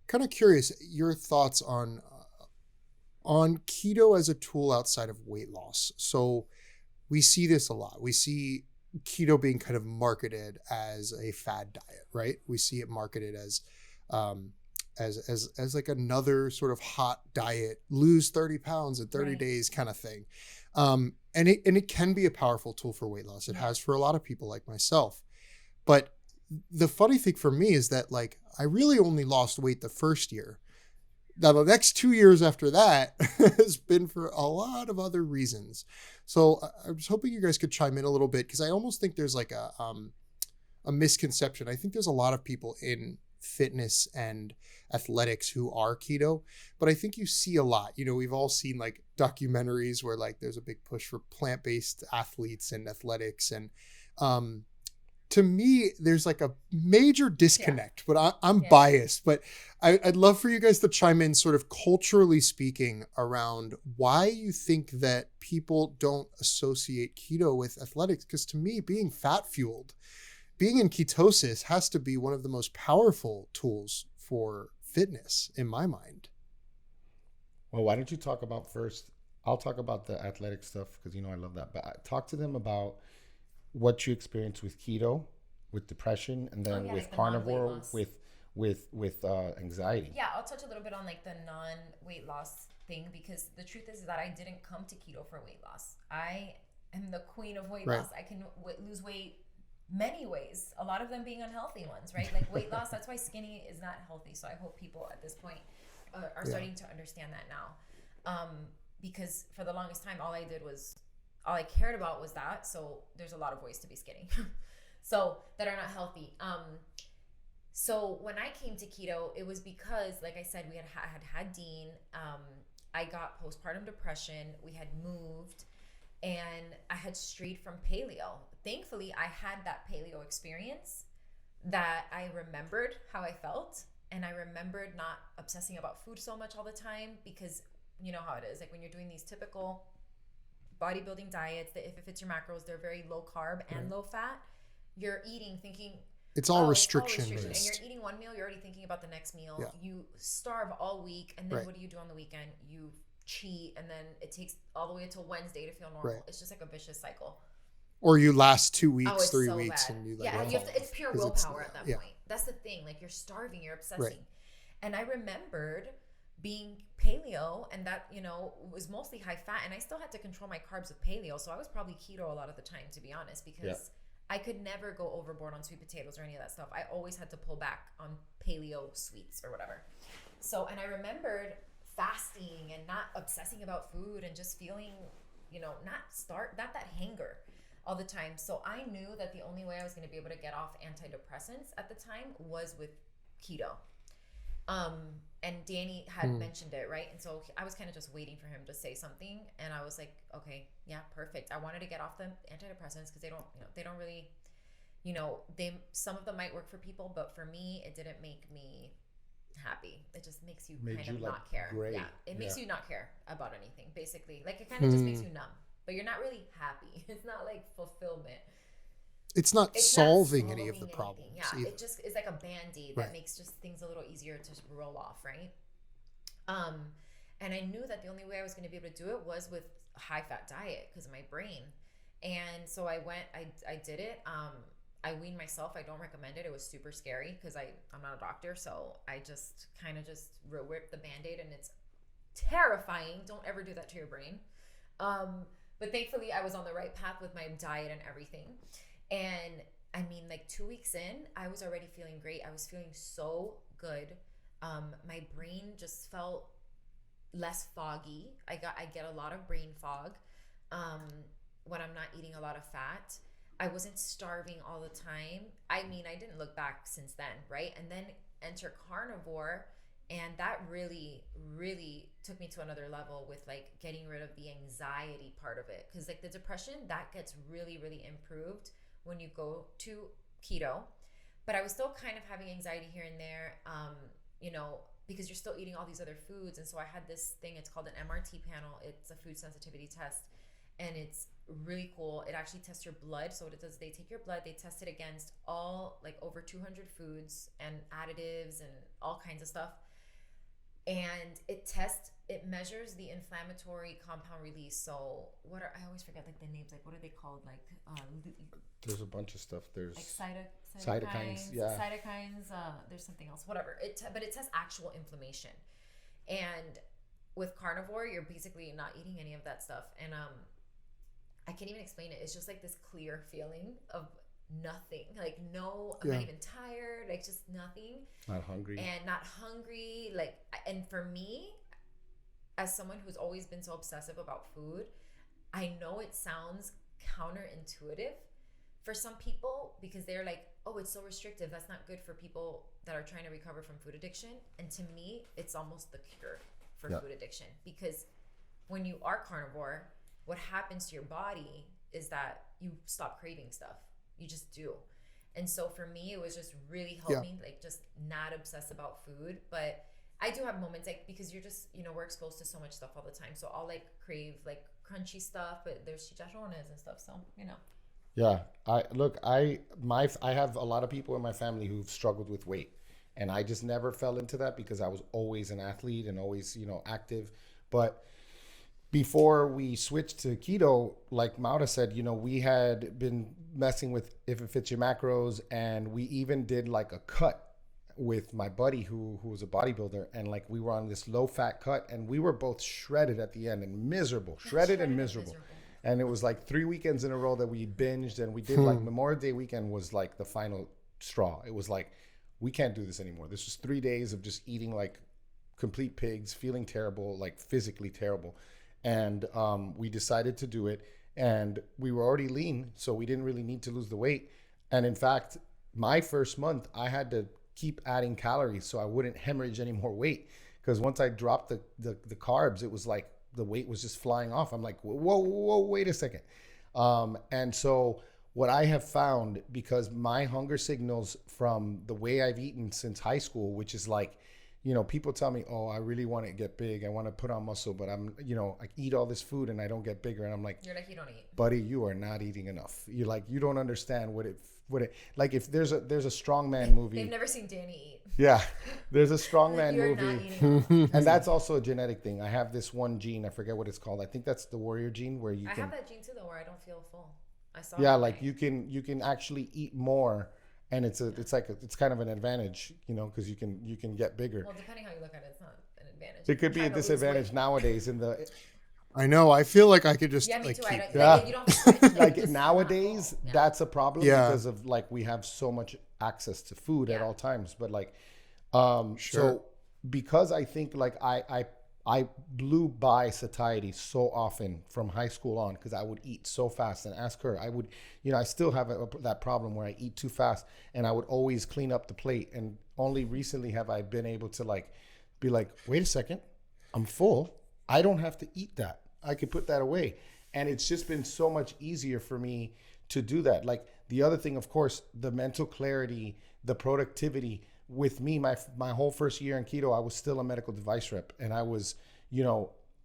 S1: kind of curious your thoughts on keto as a tool outside of weight loss. So we see this a lot. We see keto being kind of marketed as a fad diet, right? We see it marketed as like another sort of hot diet, lose 30 pounds in 30 days kind of thing. And it can be a powerful tool for weight loss. It has for a lot of people like myself. But the funny thing for me is that, like, I really only lost weight the first year. Now, the next 2 years after that has been for a lot of other reasons. So I was hoping you guys could chime in a little bit, because I almost think there's like a misconception. I think there's a lot of people in fitness and athletics who are keto, but I think you see a lot, we've all seen like documentaries where like there's a big push for plant-based athletes and athletics. And to me, there's like a major disconnect, but I'm biased, but I'd love for you guys to chime in, sort of culturally speaking, around why you think that people don't associate keto with athletics. Because to me, being fat fueled, being in ketosis has to be one of the most powerful tools for fitness in my mind.
S3: Well, why don't you talk about first? I'll talk about the athletic stuff because, I love that. But talk to them about what you experienced with keto, with depression, and then with carnivore, with anxiety.
S2: Yeah, I'll touch a little bit on like the non-weight loss thing, because the truth is that I didn't come to keto for weight loss. I am the queen of weight loss. I can lose weight many ways, a lot of them being unhealthy ones, right? Like weight loss, that's why skinny is not healthy. So I hope people at this point are starting to understand that now. Because for the longest time, all I cared about was that. So there's a lot of ways to be skinny. So that are not healthy. So when I came to keto, it was because, like I said, we had Dean. I got postpartum depression. We had moved, and I had strayed from paleo. Thankfully, I had that paleo experience that I remembered how I felt, and I remembered not obsessing about food so much all the time, because you know how it is. Like when you're doing these typical bodybuilding diets, that if it fits your macros, they're very low carb and low fat. You're eating thinking
S1: it's all restriction based.
S2: And you're eating one meal, you're already thinking about the next meal. Yeah. You starve all week, and then what do you do on the weekend? You cheat, and then it takes all the way until Wednesday to feel normal. It's just like a vicious cycle.
S1: Or you last 2 weeks,
S2: it's
S1: 3
S2: so
S1: weeks,
S2: bad.
S1: and you
S2: Yeah, you have to, it's pure willpower at that point. That's the thing. Like, you're starving, you're obsessing.
S1: Right.
S2: And I remembered being paleo, and that, you know, was mostly high fat, and I still had to control my carbs with paleo. So I was probably keto a lot of the time, to be honest, because I could never go overboard on sweet potatoes or any of that stuff. I always had to pull back on paleo sweets or whatever. So, and I remembered fasting and not obsessing about food and just feeling, you know, not that hanger all the time. So I knew that the only way I was going to be able to get off antidepressants at the time was with keto. And Danny had mentioned it, right? And so I was kind of just waiting for him to say something, and I was like, okay, yeah, perfect. I wanted to get off the antidepressants because they don't really, you know, some of them might work for people, but for me, it didn't make me happy. It just makes you kind of not care.
S3: Great.
S2: Yeah, it makes you not care about anything, basically. Like, it kind of just makes you numb, but you're not really happy. It's not like fulfillment.
S1: It's not solving any of the problems.
S2: Yeah,
S1: either.
S2: It just is like a band-aid that makes just things a little easier to roll off, right? And I knew that the only way I was going to be able to do it was with a high-fat diet because of my brain. And so I did it. I weaned myself. I don't recommend it. It was super scary because I'm not a doctor, so I just kind of just ripped the Band-Aid, and it's terrifying. Don't ever do that to your brain. But thankfully, I was on the right path with my diet and everything. And I mean, like 2 weeks in, I was already feeling great. I was feeling so good. My brain just felt less foggy. I get a lot of brain fog when I'm not eating a lot of fat. I wasn't starving all the time. I mean, I didn't look back since then, right? And then enter carnivore, and that really, really took me to another level with like getting rid of the anxiety part of it. Because like the depression, that gets really, really improved when you go to keto. But I was still kind of having anxiety here and there, you know, because you're still eating all these other foods. And so I had this thing, it's called an MRT panel. It's a food sensitivity test, and it's really cool. It actually tests your blood. So what it does, they take your blood, they test it against all like over 200 foods and additives and all kinds of stuff. And it measures the inflammatory compound release. So I always forget like the names, like what are they called? Like
S3: there's a bunch of stuff. There's
S2: like
S3: cytokines. Yeah.
S2: Cytokines. There's something else, whatever. But it tests actual inflammation. And with carnivore, you're basically not eating any of that stuff. And I can't even explain it. It's just like this clear feeling of nothing. Like I'm not even tired. Like just nothing.
S3: Not hungry.
S2: Like, and for me, as someone who's always been so obsessive about food, I know it sounds counterintuitive for some people because they're like, oh, it's so restrictive. That's not good for people that are trying to recover from food addiction. And to me, it's almost the cure for food addiction, because when you are carnivore, what happens to your body is that you stop craving stuff. You just do. And so for me, it was just really helped me like just not obsess about food. But I do have moments like, because you're just, you know, we're exposed to so much stuff all the time. So I'll like crave like crunchy stuff, but there's chicharrones and stuff. So, you know.
S3: Yeah. I have a lot of people in my family who've struggled with weight, and I just never fell into that because I was always an athlete and always, you know, active. But before we switched to keto, like Maura said, you know, we had been messing with If It Fits Your Macros, and we even did like a cut with my buddy who was a bodybuilder, and like we were on this low fat cut, and we were both shredded at the end and miserable. And it was like 3 weekends in a row that we binged, and we did like Memorial Day weekend was like the final straw. It was like, we can't do this anymore. This was 3 days of just eating like complete pigs, feeling terrible, like physically terrible. And we decided to do it, and we were already lean, so we didn't really need to lose the weight. And in fact, my first month, I had to keep adding calories so I wouldn't hemorrhage any more weight, because once I dropped the carbs, it was like the weight was just flying off. I'm like, whoa, wait a second. And so what I have found, because my hunger signals from the way I've eaten since high school, which is like, you know, people tell me, oh, I really want to get big. I want to put on muscle, but I eat all this food and I don't get bigger. And I'm like,
S2: you're like, you don't eat.
S3: Buddy, you are not eating enough. You're like, you don't understand what it, like if there's a strongman movie.
S2: They've never seen Danny eat.
S3: Yeah. There's a strongman movie.
S2: And
S3: that's also a genetic thing. I have this one gene. I forget what it's called. I think that's the warrior gene where you
S2: I have that gene too, though, where I don't feel full. I saw.
S3: Yeah,
S2: that
S3: like
S2: thing.
S3: you can actually eat more, and it's kind of an advantage, because you can get bigger.
S2: Well, depending how you look at it, it's not an advantage.
S3: It could be a disadvantage nowadays in the
S1: I know. I feel like I could just
S2: Yeah, me too.
S1: keep.
S2: Like, you don't switch,
S3: like
S2: just
S3: nowadays
S2: not full.
S3: that's a problem
S1: Yeah.
S3: because of like we have so much access to food at all times. But like
S1: Sure.
S3: so because I think like I blew by satiety so often from high school on because I would eat so fast, and ask her, I would, I still have that problem where I eat too fast, and I would always clean up the plate. And only recently have I been able to like be like, wait a second, I'm full. I don't have to eat that. I could put that away. And it's just been so much easier for me to do that. Like the other thing, of course, the mental clarity, the productivity. With me, my whole first year in keto, I was still a medical device rep. And I was,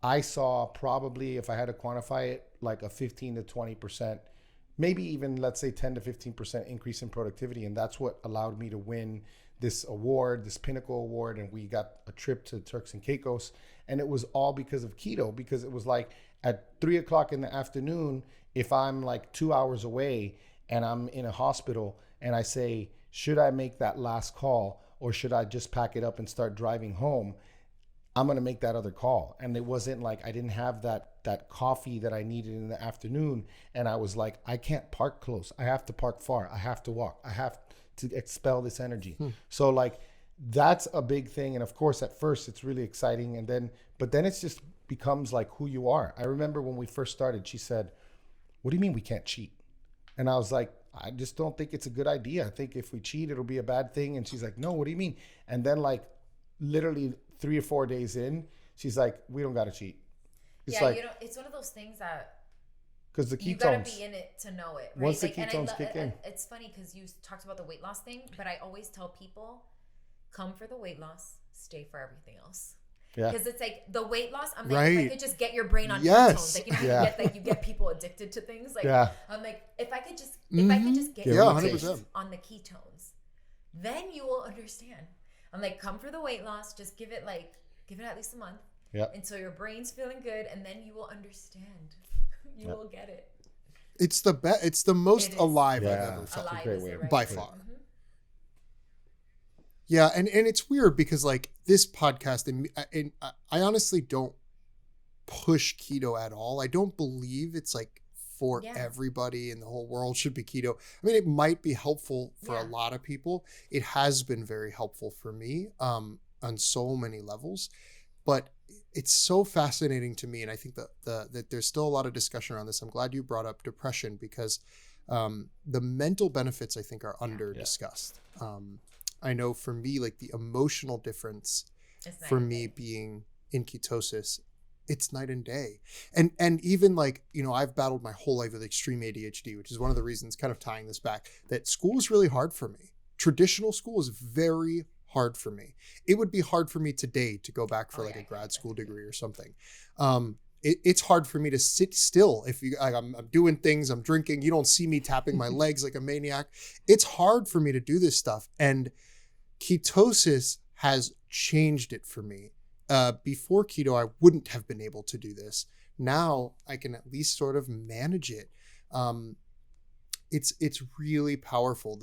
S3: I saw probably, if I had to quantify it, like a 15 to 20%, maybe even let's say 10 to 15% increase in productivity. And that's what allowed me to win this award, this Pinnacle Award. And we got a trip to Turks and Caicos. And it was all because of keto, because it was like at 3 o'clock in the afternoon, if I'm like 2 hours away and I'm in a hospital and I say, should I make that last call or should I just pack it up and start driving home? I'm going to make that other call. And it wasn't like I didn't have that coffee that I needed in the afternoon. And I was like, I can't park close. I have to park far. I have to walk. I have to expel this energy. So like that's a big thing. And of course, at first it's really exciting. But then it's just becomes like who you are. I remember when we first started, she said, what do you mean we can't cheat? And I was like, I just don't think it's a good idea. I think if we cheat, it'll be a bad thing. And she's like, no, what do you mean? And then like literally 3 or 4 days in, she's like, we don't got to cheat. It's like,
S2: it's one of those things that
S3: because the ketones,
S2: you gotta be in it to know it. Right?
S3: Once the ketones kick in.
S2: It's funny because you talked about the weight loss thing, but I always tell people, come for the weight loss, stay for everything else.
S3: Yeah.
S2: Because it's like the weight loss, I'm like,
S1: Right.
S2: if I could just get your brain on
S1: Yes.
S2: ketones, like you get people addicted to things. Like
S3: Yeah.
S2: I'm like, if I could just get
S1: Yeah,
S2: your
S1: 100%.
S2: brain on the ketones, then you will understand. I'm like, come for the weight loss, just give it at least a month.
S3: Yeah.
S2: Until your brain's feeling good, and then you will understand. You will get it.
S1: It's the best. It's the most alive I've
S3: Yeah.
S1: ever felt.
S2: Alive
S3: great
S2: is the
S3: way
S2: right
S1: by
S2: word.
S1: far.
S2: Mhm.
S1: Yeah, and it's weird because like this podcast, and I honestly don't push keto at all. I don't believe it's like for everybody in the whole world should be keto. I mean, it might be helpful for a lot of people. It has been very helpful for me on so many levels, but it's so fascinating to me. And I think that there's still a lot of discussion around this. I'm glad you brought up depression because the mental benefits I think are under discussed. I know for me, like the emotional difference for me being in ketosis, it's night and day. And even like, I've battled my whole life with extreme ADHD, which is one of the reasons, kind of tying this back, that school is really hard for me. Traditional school is very hard for me. It would be hard for me today to go back for a grad school degree or something. It's hard for me to sit still. If I'm doing things, I'm drinking, you don't see me tapping my legs like a maniac. It's hard for me to do this stuff. And ketosis has changed it for me. Before keto, I wouldn't have been able to do this. Now I can at least sort of manage it. It's really powerful.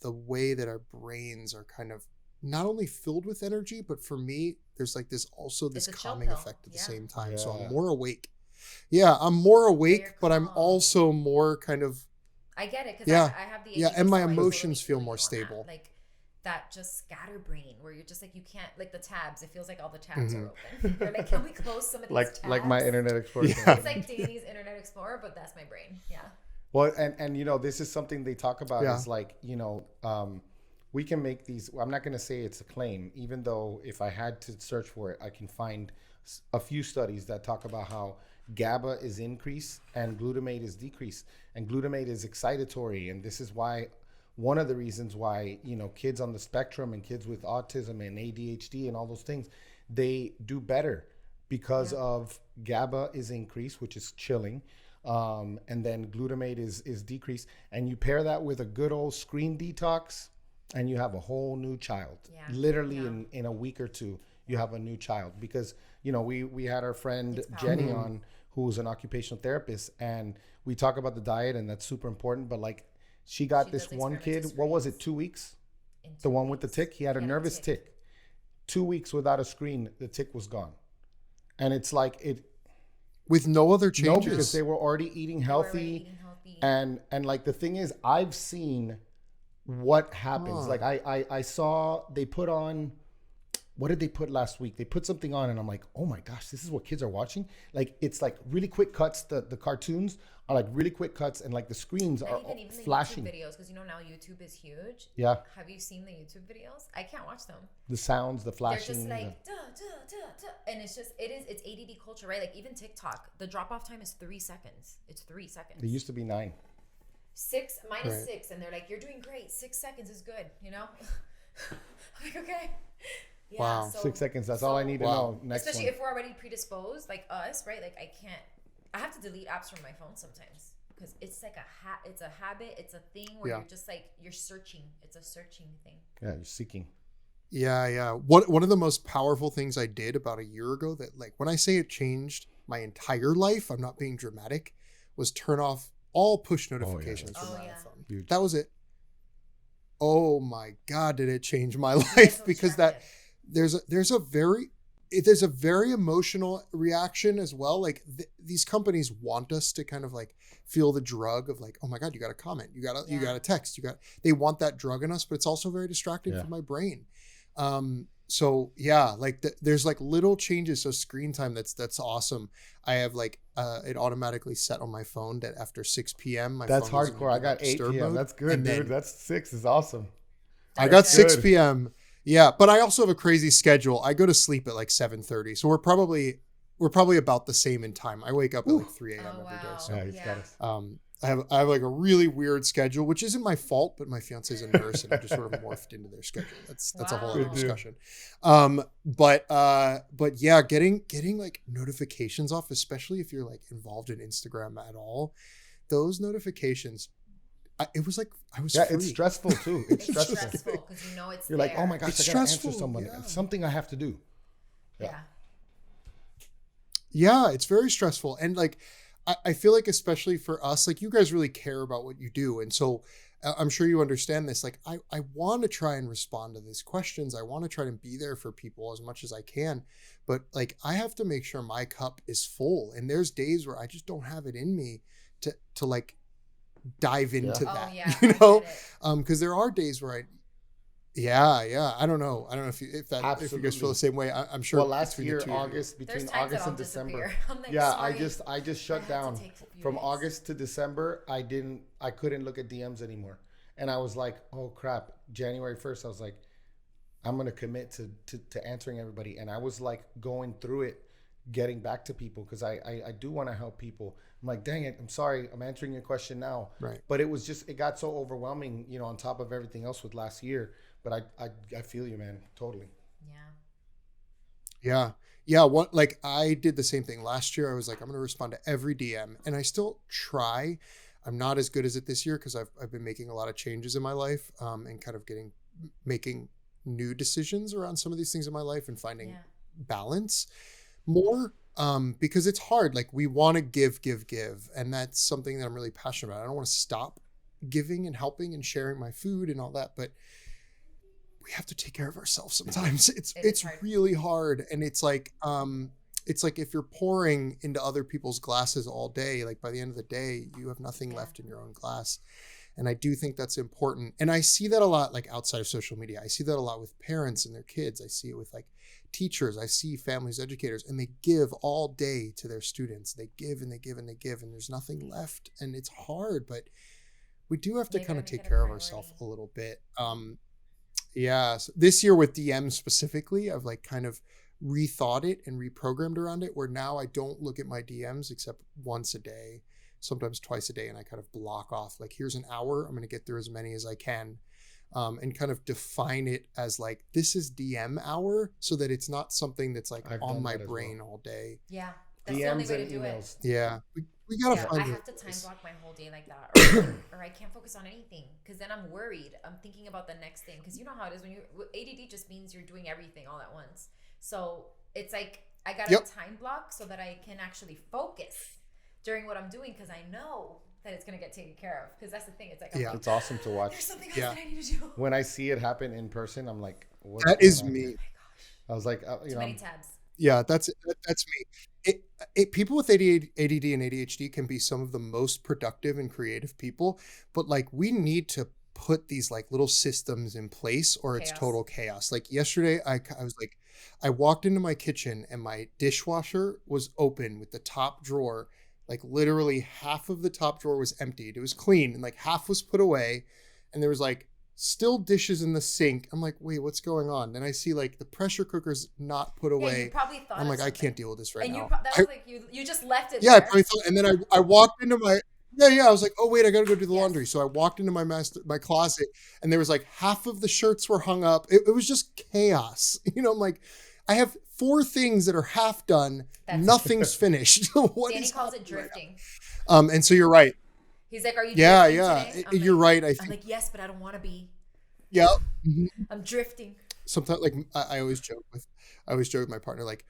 S1: The way that our brains are kind of not only filled with energy, but for me, there's like this calming effect at the same time. So I'm more awake. Yeah, I'm more awake, but I'm also more kind of.
S2: I get it because I have the
S1: and my emotions feel more stable.
S2: Like that just scatterbrain where you're just like you can't like the tabs. It feels like all the tabs are open. You're like, can we close some of these tabs?
S3: Like my Internet Explorer.
S2: It's like Danny's Internet Explorer, but that's my brain. Yeah.
S3: Well, and this is something they talk about is like, we can make these. I'm not going to say it's a claim, even though if I had to search for it, I can find a few studies that talk about how GABA is increased and glutamate is decreased. And glutamate is excitatory. And this is why one of the reasons why, kids on the spectrum and kids with autism and ADHD and all those things, they do better because of GABA is increased, which is chilling. And then glutamate is decreased. And you pair that with a good old screen detox and you have a whole new child. Literally in a week or two, you have a new child. Because, we had our friend Jenny on who's an occupational therapist, and we talk about the diet, and that's super important. But like, she got this one kid. What was it? 2 weeks. The one with the tick. He had a nervous tick. 2 weeks without a screen, the tick was gone, and it's like it.
S1: With no other changes.
S3: No, because they were already eating healthy. And like the thing is, I've seen what happens. Like I saw they put on, what did they put last week? They put something on and I'm like, oh my gosh, this is what kids are watching. Like it's like really quick cuts. The cartoons are like really quick cuts, and like the screens are even flashing.
S2: The YouTube videos, because you know now YouTube is huge.
S3: Yeah.
S2: Have you seen the YouTube videos? I can't watch them.
S3: The sounds, the flashing.
S2: They're just like and it's ADD culture, right? Like even TikTok, the drop off time is 3 seconds. It's 3 seconds.
S3: It used to be 9.
S2: 6 minus 6, and they're like, you're doing great. 6 seconds is good, you know. I'm like, okay. Yeah,
S1: wow.
S2: So,
S3: 6 seconds. That's all I need to know. Next
S2: especially
S3: one.
S2: if we're already predisposed, like us, right? Like I have to delete apps from my phone sometimes because it's like it's a habit. It's a thing where you're just like, you're searching. It's a searching thing.
S3: Yeah, you're seeking.
S1: Yeah. One of the most powerful things I did about a year ago, that like when I say it changed my entire life, I'm not being dramatic, was turn off all push notifications from my iPhone. Huge. That was it. Oh my God, did it change my life? Because there's a very emotional reaction as well. Like these companies want us to kind of like feel the drug of like, oh my God, you got to comment, you got to text, they want that drug in us, but it's also very distracting for my brain. So yeah, like there's like little changes. So screen time, that's awesome. I have like, it automatically set on my phone that after 6 PM,
S3: that's hardcore. I got 8 PM.
S1: Mode.
S3: That's good, dude. That's 6 is awesome.
S1: I got 6 PM. Yeah, but I also have a crazy schedule. I go to sleep at like 7:30, so we're probably about the same in time. I wake up at like 3 a.m. every day. So I have like a really weird schedule, which isn't my fault, but my fiance's a nurse and I just sort of morphed into their schedule. That's a whole other discussion. But yeah, getting like notifications off, especially if you're like involved in Instagram at all, those notifications. It was like I was free.
S3: It's stressful too. It's stressful
S2: because you know it's
S3: you're
S2: there.
S3: like, oh my gosh, I gotta answer someone. Yeah. Something I have to do.
S1: Yeah, it's very stressful. And like I feel like especially for us, like you guys really care about what you do. And so I'm sure you understand this. Like I want to try and respond to these questions. I want to try to be there for people as much as I can. But like I have to make sure my cup is full. And there's days where I just don't have it in me to like dive into that, you know, because there are days where I don't know if you guys feel the same way. I'm sure.
S3: Well, last year, between August and December, like, I just shut down from August to December. I couldn't look at DMs anymore, and I was like, oh crap. January 1st, I was like, I'm gonna commit to answering everybody, and I was like going through it, getting back to people because I do want to help people. I'm like, dang it, I'm sorry, I'm answering your question now. Right. But it got so overwhelming, you know, on top of everything else with last year. But I feel you, man, totally.
S1: Yeah. Like I did the same thing last year. I was like, I'm going to respond to every DM, and I still try. I'm not as good as it this year because I've been making a lot of changes in my life, and kind of making new decisions around some of these things in my life and finding balance more. Because it's hard. Like we want to give. And that's something that I'm really passionate about. I don't want to stop giving and helping and sharing my food and all that, but we have to take care of ourselves sometimes. It's really hard. And it's like if you're pouring into other people's glasses all day, like by the end of the day, you have nothing left in your own glass. And I do think that's important. And I see that a lot, like outside of social media. I see that a lot with parents and their kids. I see it with like teachers. I see families, educators, and they give all day to their students. They give and they give and they give, and there's nothing left. And it's hard, but we do have to kind of take care of ourselves a little bit. So this year with DM specifically, I've like kind of rethought it and reprogrammed around it, where now I don't look at my DMs except once a day, sometimes twice a day. And I kind of block off like, here's an hour. I'm going to get through as many as I can. And kind of define it as like, this is DM hour, so that it's not something that's like on my brain all day.
S2: Yeah. That's the only way to do it.
S1: Yeah. We got to find
S2: I have to time block my whole day like that, or I can't focus on anything because then I'm worried. I'm thinking about the next thing, because you know how it is when ADD just means you're doing everything all at once. So it's like I got a time block so that I can actually focus during what I'm doing, because I know that it's going to get taken care of. Because that's the thing. It's like,
S3: it's awesome to watch.
S2: There's something else that I need to do.
S3: When I see it happen in person, I'm like, what's
S1: that is me.
S2: Oh my gosh.
S3: I was like,
S2: too many tabs.
S1: Yeah, that's me. People with ADD and ADHD can be some of the most productive and creative people, but like we need to put these like little systems in place or it's total chaos. Like yesterday, I was like, I walked into my kitchen and my dishwasher was open with the top drawer. Like literally half of the top drawer was emptied. It was clean and like half was put away. And there was like still dishes in the sink. I'm like, wait, what's going on? And I see like the pressure cooker's not put away.
S2: You probably thought
S1: I'm like, I can't deal with this right now.
S2: That was like you just left it.
S1: Yeah, there. I probably thought, and then I walked into my I was like, oh wait, I gotta go do the laundry. So I walked into my closet, and there was like half of the shirts were hung up. It was just chaos. I'm like, I have 4 things that are half done. Nothing's finished.
S2: Danny calls it drifting.
S1: Right, and so you're right.
S2: He's like, are you drifting today?
S1: You're right. I think.
S2: I'm like, yes, but I don't want to be.
S1: Yeah. Mm-hmm.
S2: I'm drifting.
S1: Sometimes, like I always joke with my partner, like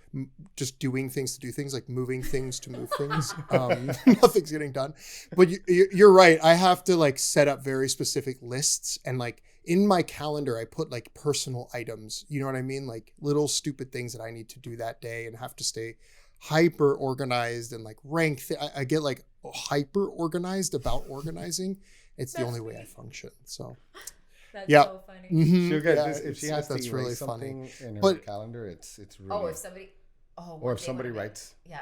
S1: just doing things to do things, like moving things to move things. Nothing's getting done. But you're right. I have to like set up very specific lists, and like in my calendar, I put like personal items. You know what I mean? Like little stupid things that I need to do that day, and have to stay hyper organized and like rank. I get like hyper organized about organizing. It's the only way I function. So.
S2: That's so funny.
S1: Mm-hmm.
S3: She'll get this, if she has to
S1: that's
S3: erase
S1: really
S3: something
S1: funny.
S3: in her calendar, it's really.
S2: If somebody
S3: writes.
S2: Yeah.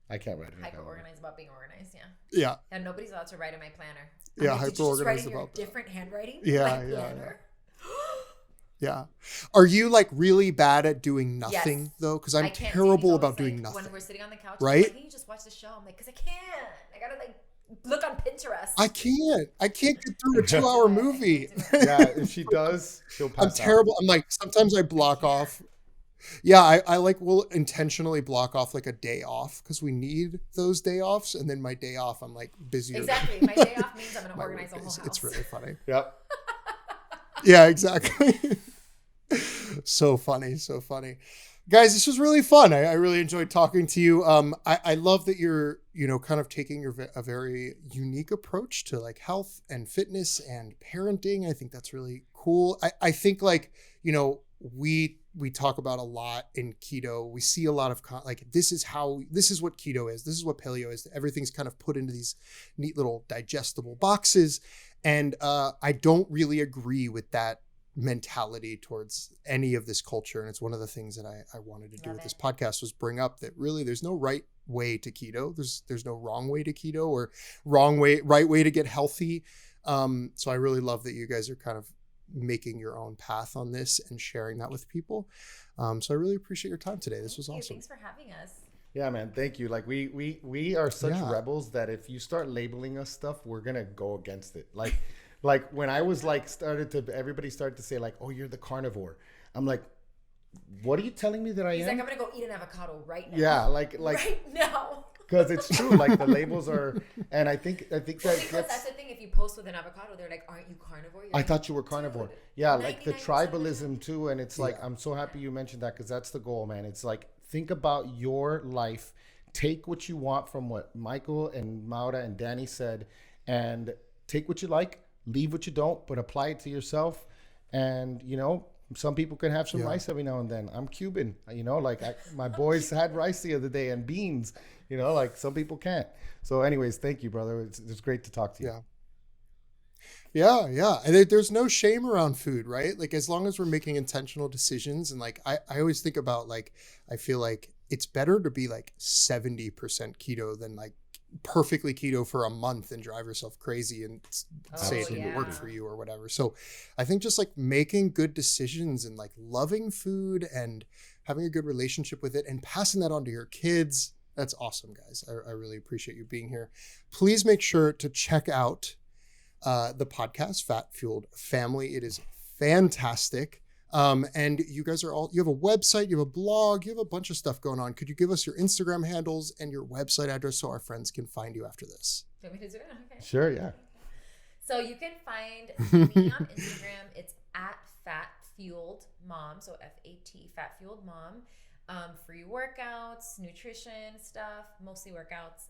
S3: I can't write it.
S2: Hyper organized about being organized. Yeah.
S1: Yeah.
S2: And nobody's allowed to write in my planner.
S1: Yeah, hyper organized about
S2: different handwriting.
S1: Yeah. Yeah. Are you like really bad at doing nothing though? Because I'm terrible about doing nothing.
S2: When we're sitting on the couch,
S1: right?
S2: Like, can you just watch the show? I'm like, because I can't. I gotta like look on Pinterest.
S1: I can't get through a 2-hour movie.
S3: Yeah, if she does, she'll pass out.
S1: I'm terrible. I'm like, sometimes I block off. Yeah, I like will intentionally block off like a day off because we need those day offs. And then my day off, I'm like busier.
S2: Exactly. My day off means I'm going to organize the whole house.
S1: It's really funny.
S3: Yep.
S1: Yeah, exactly. So funny. Guys, this was really fun. I really enjoyed talking to you. I love that you're, kind of taking a very unique approach to like health and fitness and parenting. I think that's really cool. I think like, we talk about a lot in keto. We see a lot of this is what keto is. This is what paleo is. Everything's kind of put into these neat little digestible boxes. And I don't really agree with that mentality towards any of this culture. And it's one of the things that I wanted to do with this podcast was bring up that really there's no right way to keto. There's no wrong way to keto or right way to get healthy. So I really love that you guys are kind of making your own path on this and sharing that with people. So I really appreciate your time today. This was awesome.
S2: Thanks for having us.
S3: Yeah, man. Thank you. Like we are such rebels that if you start labeling us stuff, we're going to go against it. Like when I was like everybody started to say like, oh, you're the carnivore. I'm like, what are you telling me that I am?
S2: He's like, I'm going to go eat an avocado right now.
S3: Yeah. Like
S2: right now.
S3: Because it's true. Like the labels are, and I think that's the
S2: thing. If you post with an avocado, they're like, aren't you carnivore?
S3: I thought you were carnivore. Yeah. Like the tribalism too. And it's like, I'm so happy you mentioned that because that's the goal, man. It's like, think about your life. Take what you want from what Michael and Maura and Danny said and take what you like. Leave what you don't, but apply it to yourself. And, some people can have some rice every now and then. I'm Cuban, my boys had rice the other day and beans, like some people can't. So anyways, thank you, brother. It's great to talk to you.
S1: Yeah. And there's no shame around food, right? Like as long as we're making intentional decisions. And like, I always think about like, I feel like it's better to be like 70% keto than like perfectly keto for a month and drive yourself crazy and say it didn't work for you or whatever. So I think just like making good decisions and like loving food and having a good relationship with it and passing that on to your kids. That's awesome, guys. I really appreciate you being here. Please make sure to check out the podcast, Fat Fueled Family. It is fantastic. And you guys you have a website, you have a blog, you have a bunch of stuff going on. Could you give us your Instagram handles and your website address so our friends can find you after this?
S2: Do you want me to do it? Okay.
S3: Sure, yeah.
S2: So you can find me on Instagram. It's at Fat Fueled Mom. So FAT, Fat Fueled Mom. free workouts, nutrition stuff, mostly workouts.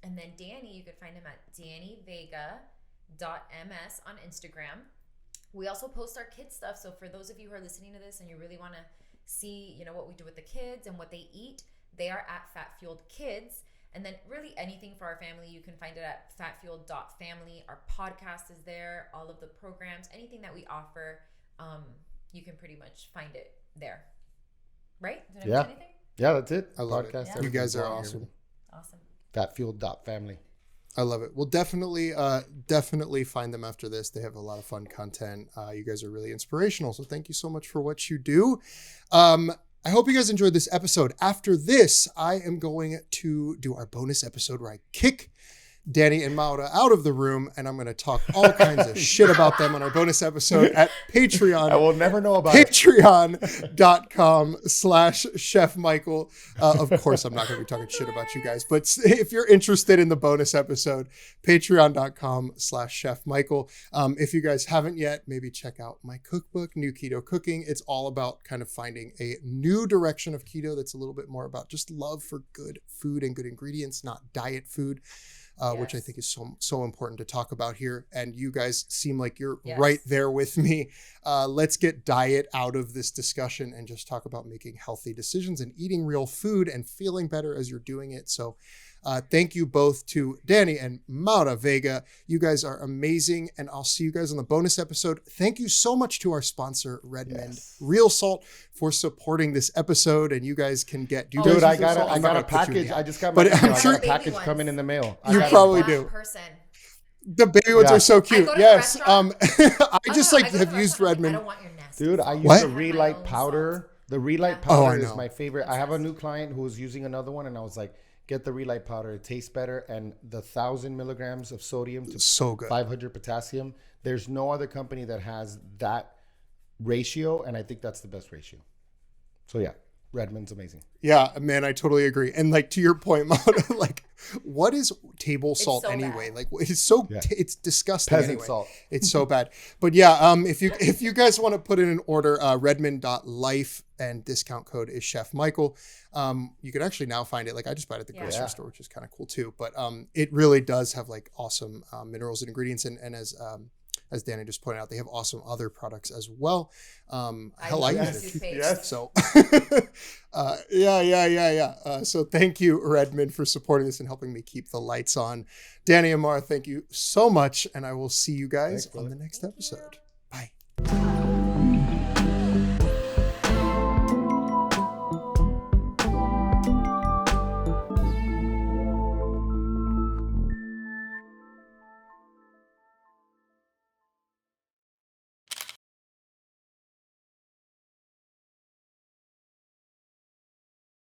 S2: And then Danny, you could find him at DannyVega.ms on Instagram. We also post our kids stuff. So for those of you who are listening to this and you really want to see, what we do with the kids and what they eat, they are at Fat Fueled Kids. And then really anything for our family, you can find it at fatfueled.family. Our podcast is there, all of the programs, anything that we offer, you can pretty much find it there. Right? Did I miss anything?
S3: Yeah, that's it.
S1: I love it.
S2: Yeah.
S1: You guys are awesome.
S2: Awesome.
S3: Fatfueled.family.
S1: I love it. We'll definitely find them after this. They have a lot of fun content. You guys are really inspirational. So thank you so much for what you do. I hope you guys enjoyed this episode. After this, I am going to do our bonus episode where I kick Danny and Maura out of the room, and I'm going to talk all kinds of shit about them on our bonus episode at Patreon.
S3: I will never know about
S1: Patreon.com/Chef Michael. Of course, I'm not going to be talking shit about you guys, but if you're interested in the bonus episode, Patreon.com/Chef Michael. If you guys haven't yet, maybe check out my cookbook, New Keto Cooking. It's all about kind of finding a new direction of keto that's a little bit more about just love for good food and good ingredients, not diet food. Which I think is so important to talk about here. And you guys seem like you're right there with me. Let's get diet out of this discussion and just talk about making healthy decisions and eating real food and feeling better as you're doing it. So thank you both to Danny and Maura Vega. You guys are amazing. And I'll see you guys on the bonus episode. Thank you so much to our sponsor, Redmond Real Salt, for supporting this episode. And you guys can get...
S3: Dude, I got a package. I just got a package coming in the mail.
S1: You probably do. The baby ones are so cute. Yes. I just have used Redmond.
S2: I don't want your nest.
S3: Dude, I use the Relight powder. The Relight powder is my favorite. I have a new client who was using another one, and I was like, get the Relight powder. It tastes better. And the 1,000 milligrams of sodium to 500 potassium. There's no other company that has that ratio. And I think that's the best ratio. So yeah, Redmond's amazing.
S1: Yeah, man, I totally agree. And like to your point, Maura, like what is table salt anyway? Bad. Like it's it's disgusting.
S3: Peasant salt.
S1: It's so bad. But yeah, if you guys want to put in an order, Redmond.life and discount code is Chef Michael. You can actually now find it. Like I just bought it at the grocery store, which is kind of cool too. But it really does have like awesome minerals and ingredients. And as Danny just pointed out, they have awesome other products as well. I use it.
S2: Yes.
S1: So so thank you, Redmond, for supporting this and helping me keep the lights on. Danny and Maura, thank you so much. And I will see you guys on the next episode.